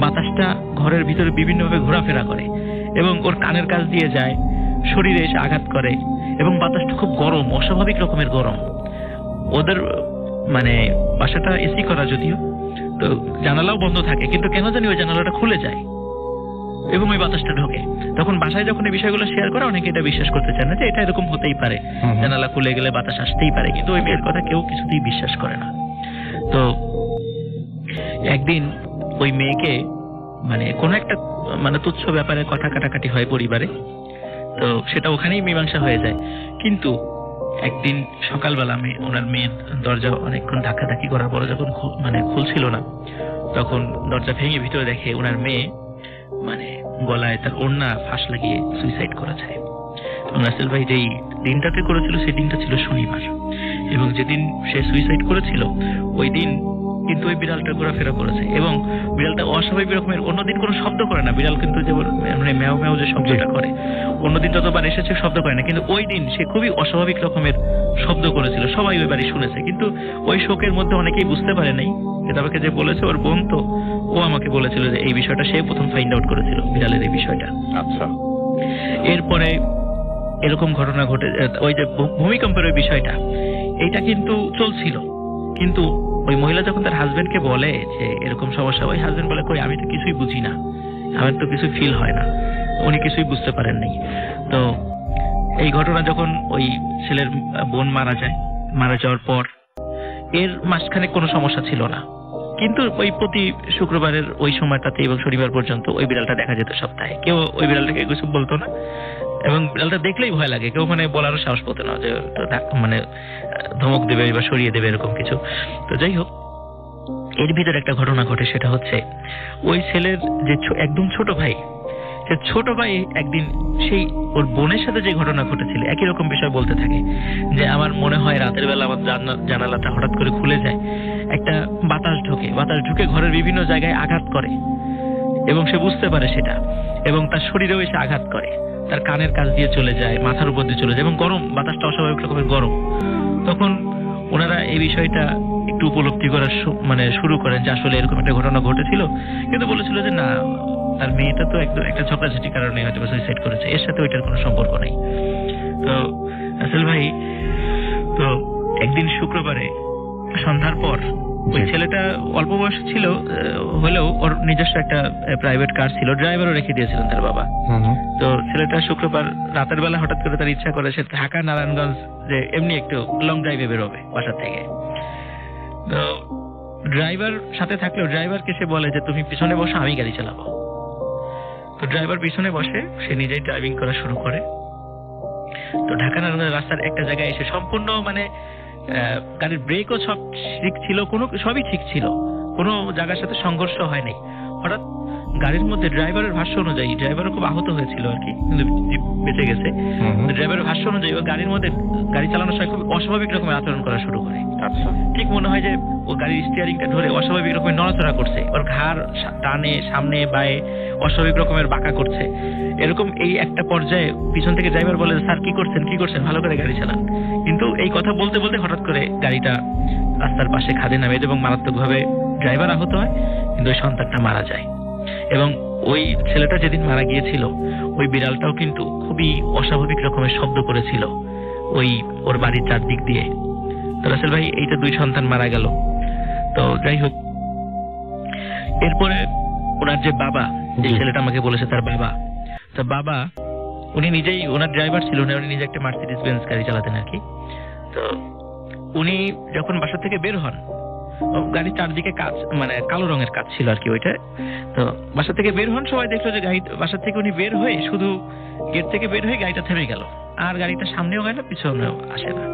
বাতাসটা ঘরের ভিতরে বিভিন্নভাবে ঘোরাফেরা করে এবং ওর কানের কাছ দিয়ে যায়, শরীরে এসে আঘাত করে এবং বাতাসটা খুব গরম, অস্বাভাবিক রকমের গরম। ওদের মানে বাসাটা এসি করা যদিও, তো জানালাও বন্ধ থাকে, কিন্তু কেন জানি ওই জানালাটা খুলে যায় এবং ওই বাতাসটা ঢোকে। তখন বাসায় যখন এই বিষয়গুলো শেয়ার করে অনেকে এটা বিশ্বাস করতে চায় না যে এটা এরকম হতেই পারে, জানালা খুলে গেলে বাতাস আসতেই পারে, কিন্তু ওই মেয়ের কথা কেউ কিছুতেই বিশ্বাস করে না। তো একদিন ওই মেয়েকে মানে কোনো একটা মানে তুচ্ছ ব্যাপারে কথা কাটাকাটি হয় পরিবারে, তো সেটা ওখানেই মীমাংসা হয়ে যায়। কিন্তু একদিন সকালবেলা ওনার মেয়ের দরজা অনেকক্ষণ ধাক্কাধাক্কি করার পরে যখন মানে খুলছিল না, তখন দরজা ভেঙে ভিতরে দেখে ওনার মেয়ে মানে গলায় তার ওড়না ফাঁস লাগিয়ে সুইসাইড করেছে। এবং রাসেল ভাই যেই দিনটাতে করেছিল সেই দিনটা ছিল শনিবার, এবং যেদিন সে সুইসাইড করেছিল ওই দিন কিন্তু ওই বিড়ালটা ঘোরাফেরা করেছে এবং বিড়ালটা অস্বাভাবিক রকমের, অন্যদিন কোনো শব্দ করে না বিড়াল, কিন্তু যেমন মানে ম্যাও ম্যাও যে শব্দটা করে অন্যদিন যতবার এসেছে শব্দ করে না, কিন্তু ওই দিন সে খুবই অস্বাভাবিক রকমের শব্দ করেছিল। সবাই ওই বাড়ি শুনেছে, কিন্তু ওই শোকের মধ্যে অনেকেই বুঝতে পারে নাই। আমাকে যে বলেছে ওর বোন, তো ও আমাকে বলেছিল যে এই বিষয়টা সে প্রথম ফাইন্ড আউট করেছিল, বিড়ালের এই বিষয়টা। আচ্ছা, এরপরে এরকম ঘটনা ঘটে, ওই যে ভূমিকম্পের ওই বিষয়টা, এইটা কিন্তু চলছিল, কিন্তু ওই মহিলা যখন তার হাজবেন্ডকে বলে যে এরকম সমস্যা, ওই হাজবেন্ড বলে কই আমি তো কিছুই বুঝি না, আমার তো কিছু ফিল হয় না, উনি কিছুই বুঝতে পারেন নাই। তো এই ঘটনা যখন ওই ছেলের বোন মারা যাওয়ার পর এর মাঝখানে কোনো সমস্যা ছিল না, কিন্তু ওই প্রতি শুক্রবারের ওই সময়টাতে এবং শনিবার পর্যন্ত ওই বিড়ালটা দেখা যেত সপ্তাহে। কেউ ওই বিড়ালটাকে কিছু বলতো না এবং বিড়ালটা দেখলেই ভয় লাগে, কেউ মানে বলারও সাহস পেত না যে মানে ধমক দেবে বা সরিয়ে দেবে এরকম কিছু। তো যাই হোক, এর ভিতরে একটা ঘটনা ঘটে, সেটা হচ্ছে ওই ছেলের যে একদম ছোট ভাই, সে ছোট ভাই একদিন সেই ওর বোনের সাথে যে ঘটনা ঘটেছিল একই রকম বিষয় বলতে থাকে যে আমার মনে হয় রাতের বেলা আমার জানালাটা হঠাৎ করে খুলে যায়, একটা বাতাস ঢুকে ঘরের বিভিন্ন জায়গায় আঘাত করে এবং সে বুঝতে পারে সেটা, এবং তার শরীরেও এসে আঘাত করে, তার কানের কাছ দিয়ে চলে যায়, মাথার উপর দিয়ে চলে যায় এবং গরম, বাতাসটা অস্বাভাবিক রকমের গরম। তখন ওনারা এই বিষয়টা একটু উপলব্ধি করা মানে শুরু করেন যে আসলে এরকম একটা ঘটনা ঘটেছিল, কিন্তু বলেছিল যে না, তার মেয়েটা তো একদম একটা ঝগড়াঝাটির কারণে হয়তো সুইসাইড করেছে, এর সাথে ওইটার কোনো সম্পর্ক নেই। তো আসল ভাই, তো একদিন শুক্রবারে সন্ধ্যার পর ওই ছেলেটা অল্প বয়স ছিল হলেও ওর নিজস্ব একটা প্রাইভেট কার ছিল, ড্রাইভারও রেখে দিয়েছিলেন তার বাবা। তো ছেলেটা শুক্রবার রাতের বেলা হঠাৎ করে তার ইচ্ছা করে সে ঢাকা নারায়ণগঞ্জ যে এমনি একটু লং ড্রাইভে বেরোবে বাসা থেকে। তো ড্রাইভার সাথে থাকলেও ড্রাইভারকে সে বলে যে তুমি পিছনে বসো, আমি গাড়ি চালাবো। তো ড্রাইভার পিছনে বসে, সে নিজেই ড্রাইভিং করা শুরু করে। তো ঢাকা নারায়ণগঞ্জ রাস্তার একটা জায়গায় এসে সম্পূর্ণ মানে গাড়ির ব্রেকও সব ঠিক ছিল, সবই ঠিক ছিল, কোনো জায়গার সাথে সংঘর্ষ হয় নাই। হঠাৎ গাড়ির মধ্যে ড্রাইভারের ভাষ্য অনুযায়ী, ড্রাইভারও খুব আহত হয়েছিল আর কি, কিন্তু বেঁচে গেছে। ড্রাইভারের ভাষ্য অনুযায়ী ও গাড়ির মধ্যে গাড়ি চালানোর সময় খুব অস্বাভাবিক রকমের আচরণ করা শুরু করে। ঠিক মনে হয় যে ও গাড়ির স্টিয়ারিংটা ধরে অস্বাভাবিক রকমের নড়াচড়া করছে, ওর ঘাড় টানে সামনে বায়ে অস্বাভাবিক রকমের বাঁকা করছে। এরকম এই একটা পর্যায়ে পিছন থেকে ড্রাইভার বলে, স্যার কি করছেন, ভালো করে গাড়ি চালান। কিন্তু এই কথা বলতে বলতে হঠাৎ করে গাড়িটা রাস্তার পাশে খাদে নামে এবং মারাত্মকভাবে ড্রাইভার আহত হয়, কিন্তু ওই সন্তানটা মারা যায়। এবং ওই ছেলেটা যেদিন মারা গিয়েছিল ওই বিড়ালটাও কিন্তু খুবই অস্বাভাবিক রকমের শব্দ করেছিল ওর বাড়ির চারদিক দিয়ে। তো রাসেল ভাই, এইটা 2 সন্তান মারা গেল। তো যাই হোক, এরপরে ওনার যে বাবা, যে ছেলেটা আমাকে বলেছে তার বাবা উনি নিজেই, ওনার ড্রাইভার ছিল না, উনি নিজে একটা মার্সিডিজ বেঞ্জ গাড়ি চালাতেন আর কি। তো উনি যখন বাসা থেকে বের হন, গাড়ির চারদিকে কাচ, মানে কালো রঙের কাচ ছিল আর কি ওইটা। তো বাসা থেকে বের হন, সবাই দেখলো যে বাসা থেকে উনি বের হয়ে শুধু গেট থেকে বের হয়ে গাড়িটা থেমে গেল, আর গাড়িটা সামনেও হয় না পিছনেও আসে না।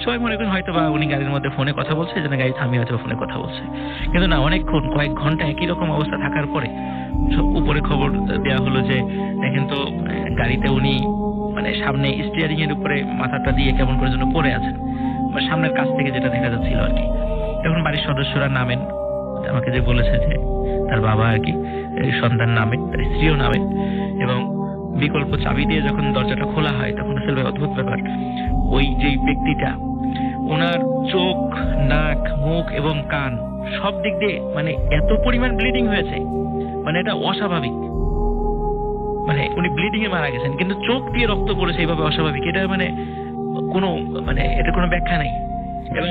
সবাই মনে করেন হয়তো বা উনি গাড়ির মধ্যে ফোনে কথা বলছে, যেন গাড়ি থামিয়ে হয়তো ফোনে কথা বলছে, কিন্তু না, অনেকক্ষণ, কয়েক ঘন্টা একই রকম অবস্থা থাকার পরে উপরে খবর দেওয়া হলো যে দেখেন তো গাড়িতে উনি মানে সামনে স্টিয়ারিং এর উপরে মাথাটা দিয়ে কেমন করে যেন পড়ে আছেন, মানে সামনের কাছ থেকে যেটা দেখা যাচ্ছিল আর কি। তখন বাড়ির সদস্যরা নামেন, আমাকে যে বলেছে যে তার বাবা আর কি, সন্তান নামেন, তার স্ত্রীও নামেন, এবং বিকল্প চাবি দিয়ে যখন দরজাটা খোলা হয় তখন আসলে অদ্ভুত ব্যাপার, ওই যে ব্যক্তিটা, ওনার চোখ, নাক, মুখ এবং কান সব দিক দিয়ে মানে এত পরিমাণ ব্লিডিং হয়েছে, মানে এটা অস্বাভাবিক। মানে উনি ব্লিডিং এ মারা গেছেন, কিন্তু চোখ দিয়ে রক্ত পড়েছে এইভাবে অস্বাভাবিক, এটা মানে কোনো, মানে এটা কোনো ব্যাখ্যা নাই। এবং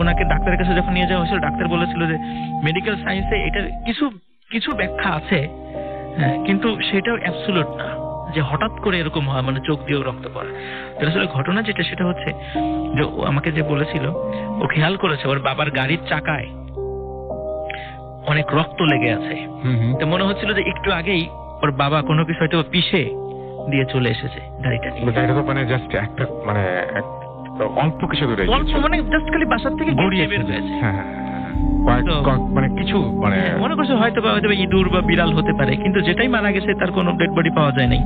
ওনাকে ডাক্তারের কাছে যখন নিয়ে যাওয়া হয়েছিল, ডাক্তার বলেছিল যে মেডিকেল সায়েন্সে এটার কিছু ব্যাখ্যা আছে, কিন্তু সেটাও অ্যাবসলিউট না যে হঠাৎ করে এরকম হয়, মানে চোখ দিয়েও রক্ত পড়ে। আসলে ঘটনা যেটা সেটা হচ্ছে যে আমাকে যে বলেছিল, ও খেয়াল করেছে ওর বাবার গাড়ির চাকায় অনেক রক্ত লেগে আছে। তো মনে হচ্ছিল যে একটু আগেই ওর বাবা কোনো কিছু হয়তো পিষে দিয়ে চলে এসেছে গাড়িটা নিয়ে। মানে জাস্ট একটা, মানে অল্প কিছু দূরে, অল্প মানে জাস্ট খালি বাসার থেকে গড়িয়ে বের হয়েছে। মানে কিছু, মানে মনে করছে হয়তো বা ইঁদুর বা বিড়াল হতে পারে, কিন্তু যেটাই মারা গেছে তার কোনো ডেড বডি পাওয়া যায় নাই।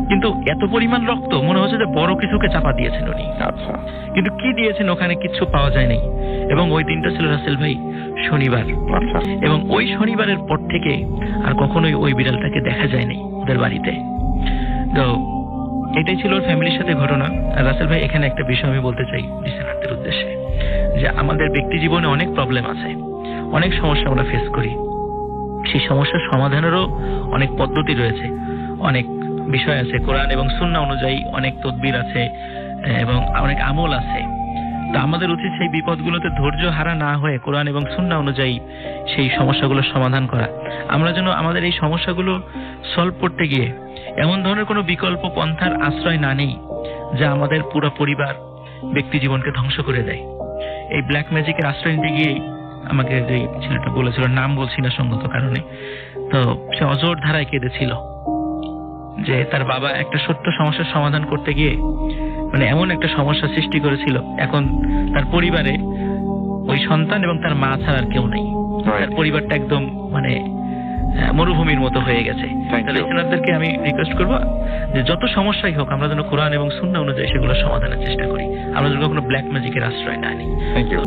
কিন্তু এত পরিমাণ রক্ত, মনে হচ্ছে যে বড় কিছুকে চাপা দিয়েছেন উনি। আচ্ছা, কিন্তু কি দিয়েছেন ওখানে কিচ্ছু পাওয়া যায় নাই। এবং ওই দিনটা ছিল রাসেল ভাই শনিবার। আচ্ছা। এবং ওই শনিবারের পর থেকে আর কখনোই ওই বিড়ালটাকে দেখা যায় নাই ওদের বাড়িতে। তো এটাই ছিল ওর ফ্যামিলির সাথে ঘটনা। আর রাসেল ভাই, এখানে একটা বিষয় আমি বলতে চাই লিসেনারদের উদ্দেশ্যে, যে আমাদের ব্যক্তি জীবনে অনেক প্রবলেম আছে, অনেক সমস্যা আমরা ফেস করি। সেই সমস্যার সমাধানেরও অনেক পদ্ধতি রয়েছে, অনেক বিষয় আছে, কোরআন এবং সুন্নাহ অনুযায়ী অনেক তদবির আছে এবং অনেক আমল আছে। তো আমাদের উচিত সেই বিপদগুলোতে ধৈর্য হারা না হয়ে কোরআন এবং সুন্নাহ অনুযায়ী সেই সমস্যাগুলোর সমাধান করা। আমরা যেন আমাদের এই সমস্যাগুলো সলভ করতে গিয়ে এমন ধরনের কোনো বিকল্প পন্থার আশ্রয় না নেই যা আমাদের পুরো পরিবার, ব্যক্তি জীবনকে ধ্বংস করে দেয়। এই ব্ল্যাক ম্যাজিকের আশ্রয় নিতে গিয়েই আমাকে যে ছেলেটা বলেছিল, নাম বলছি না সঙ্গত কারণে, তো সে অজর ধারায় কেঁদেছিল যে তার বাবা একটা সত্য সমস্যার সমাধান করতে গিয়ে মানে এমন একটা সমস্যা সৃষ্টি করেছিল, এখন তার পরিবারে ওই সন্তান এবং তার মা ছাড়া আর কেউ নেই। তার পরিবারটা একদম মানে মরুভূমির মতো হয়ে গেছে। তাহলে লিসেনারদেরকে আমি রিকোয়েস্ট করবো যে যত সমস্যাই হোক আমরা যেন কোরআন এবং সুন্নাহ অনুযায়ী সেগুলো সমাধানের চেষ্টা করি, আমরা যেন কখনো ব্ল্যাক ম্যাজিকের আশ্রয় না নিই। Thank you.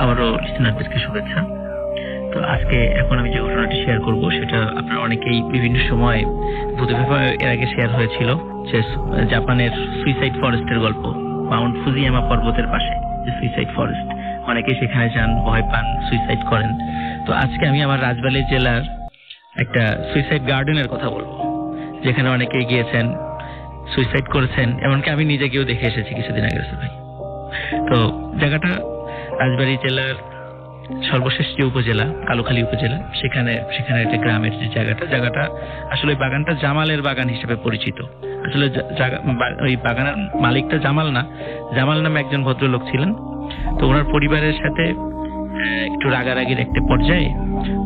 আমারও লিসেনারদেরকে শুভেচ্ছা। তো আজকে এখন আমি যে ঘটনাটি শেয়ার করব সেটা আপনারা অনেকেই বিভিন্ন সময় বুধবার এর আগে শেয়ার হয়েছিল, যে জাপানের সুইসাইড ফরেস্টের গল্প, মাউন্ট ফুজিয়ামা পর্বতের পাশে যে সুইসাইড ফরেস্ট, অনেকেই সেখানে যান, ভয় পান, সুইসাইড করেন। তো আজকে আমি আমার রাজবাড়ী জেলার একটা সুইসাইড গার্ডেনের কথা বলবো, যেখানে অনেকেই গিয়েছেন, সুইসাইড করেছেন, এমনকি আমি নিজে গিয়েও দেখে এসেছি কিছুদিন আগে ভাই। তো জায়গাটা রাজবাড়ী জেলার সর্বশেষ যে উপজেলা, কালুখালী উপজেলা, সেখানে একটা গ্রামের যে জায়গাটা আসলে বাগানটা জামালের বাগান হিসেবে পরিচিত। আসলে ওই বাগানের মালিকটা জামাল না, জামাল নামে একজন ভদ্রলোক ছিলেন। তো ওনার পরিবারের সাথে একটু রাগারাগির একটা পর্যায়ে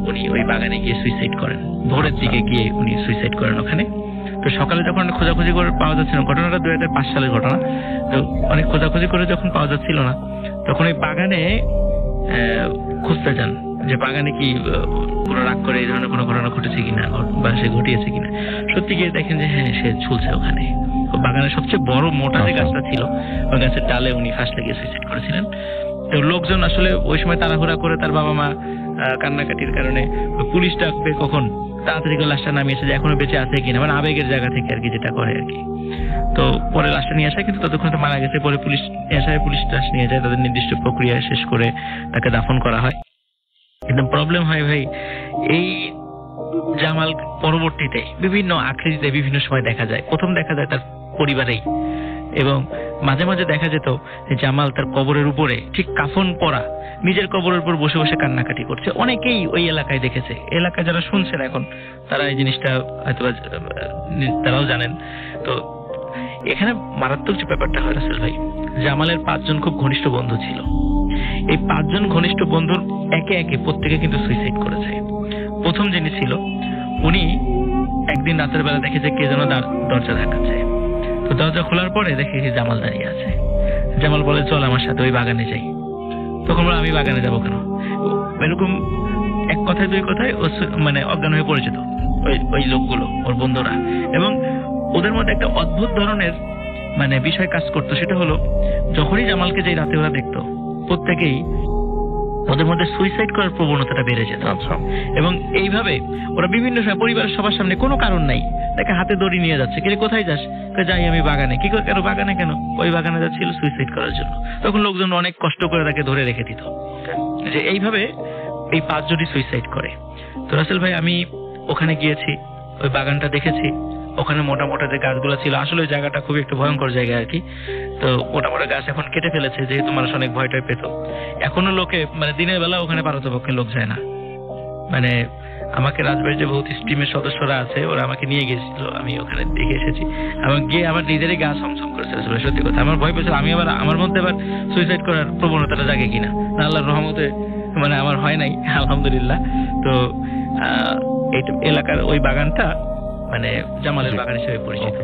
উনি ওই বাগানে গিয়ে সুইসাইড করেন, ভোরের দিকে গিয়ে উনি সুইসাইড করেন ওখানে। তো সকালে যখন খোঁজাখুঁজি করে পাওয়া যাচ্ছে না, ঘটনাটা 2005 সালের ঘটনা, তো অনেক খোঁজাখুঁজি করে যখন পাওয়া যাচ্ছিল না, তখন ওই বাগানে খুঁজতে যান যে বাগানে কি কোনো রাগ করে এই ধরনের কোনো ঘটনা ঘটেছে কিনা বা সে ঘটিয়েছে কিনা। সত্যি গিয়ে দেখেন যে হ্যাঁ, সে ঝুলছে ওখানে। বাগানের সবচেয়ে বড় মোটা যে গাছটা ছিল, ওই গাছের ডালে উনি ফাঁস লাগিয়ে সুইসাইড করেছিলেন। তো লোকজন আসলে ওই সময় তাড়াহুড়া করে, তার বাবা মা কান্নাকাটির কারণে পুলিশ ডাকবে কখন, তাড়াতাড়ি করে লাশটা নামিয়েছে যে এখনো বেঁচে আছে কিনা, মানে আবেগের জায়গা থেকে আর কি যেটা করে আর কি। তো পরে লাশটা নিয়ে আসে, কিন্তু ততক্ষণ তো মারা গেছে। পরে পুলিশ এসে পুলিশ লাশ নিয়ে যায়, তাদের নির্দিষ্ট প্রক্রিয়া শেষ করে তাকে দাফন করা হয়। কিন্তু প্রবলেম হয় ভাই, এই জামাল পরবর্তীতে বিভিন্ন আকৃতিতে বিভিন্ন সময় দেখা যায়। প্রথম দেখা যায় তার পরিবারেই, এবং মাঝে মাঝে দেখা যেত যে জামাল তার কবরের উপরে ঠিক কাফন পরা নিজের কবরের উপর বসে বসে কান্নাকাটি করছে। অনেকেই ওই এলাকায় দেখেছে, এলাকায় যারা শুনছেন এখন তারা এই জিনিসটা হয়তো তারাও জানেন। তো এখানে মারাত্মক যে ব্যাপারটা হয় রাসেল ভাই, জামালের 5 জন খুব ঘনিষ্ঠ বন্ধু ছিল। এই 5 জন ঘনিষ্ঠ বন্ধুর একে একে প্রত্যেকে কিন্তু সুইসাইড করেছে। প্রথম যিনি ছিল উনি একদিন রাতের বেলা দেখে যে কে যেন দরজা ধাক্কাচ্ছে। তো দরজা খোলার পরে দেখে জামাল দাঁড়িয়ে আছে। জামাল বলে চল আমার সাথে ওই বাগানে যাই। তখন বলে আমি বাগানে যাবো কেন? এরকম এক কথায় দুই কথায় মানে অজ্ঞান হয়ে পড়েছে তো ওই লোকগুলো, ওর বন্ধুরা। এবং ওদের মধ্যে একটা অদ্ভুত ধরনের মানে বিষয় কাজ করতো, সেটা হলো যখনই জামালকে যে রাতে ওরা দেখতো প্রত্যেকেই ওদের মধ্যে সুইসাইড করার প্রবণতাটা বেড়ে যেত। এবং এইভাবে ওরা বিভিন্ন সময় পরিবারের সবার সামনে কোনো কারণ নাই তাকে হাতে দড়ি নিয়ে যাচ্ছে, কে কোথায় যাস? যাই আমি বাগানে। কি করে? কেন বাগানে? কেন? ওই বাগানে যাচ্ছিল সুইসাইড করার জন্য। তখন লোকজন অনেক কষ্ট করে তাকে ধরে রেখে দিত। যে এইভাবে এই 5 জনই সুইসাইড করে। তো রাসেল ভাই আমি ওখানে গিয়েছি, ওই বাগানটা দেখেছি। ওখানে মোটা মোটা যে গাছগুলো ছিল, আসলে ওই জায়গাটা খুবই একটু ভয়ঙ্কর জায়গা আর কি। তো মোটা মোটা গাছ এখন কেটে ফেলেছে, যেহেতু মানুষ অনেক ভয় টয় পেত। এখনো লোকে মানে দিনের বেলা ওখানে পারতপক্ষে লোক যায় না। মানে আমাকে রাজবাড়ির যে বহুত টিমের সদস্যরা আছে ওরা আমাকে নিয়ে গেছিল, আমি ওখানে দেখে এসেছি। এবং গিয়ে আমার নিজেরই গা ছমছম করেছে। সত্যি কথা আমার ভয় পেয়েছিল আমি আবার আমার মধ্যে আবার সুইসাইড করার প্রবণতাটা জাগে কিনা। আল্লাহর রহমতে মানে আমার হয় নাই, আলহামদুলিল্লাহ। তো এই এলাকার ওই বাগানটা মানে জামালের বাগান হিসেবে পরিচিত।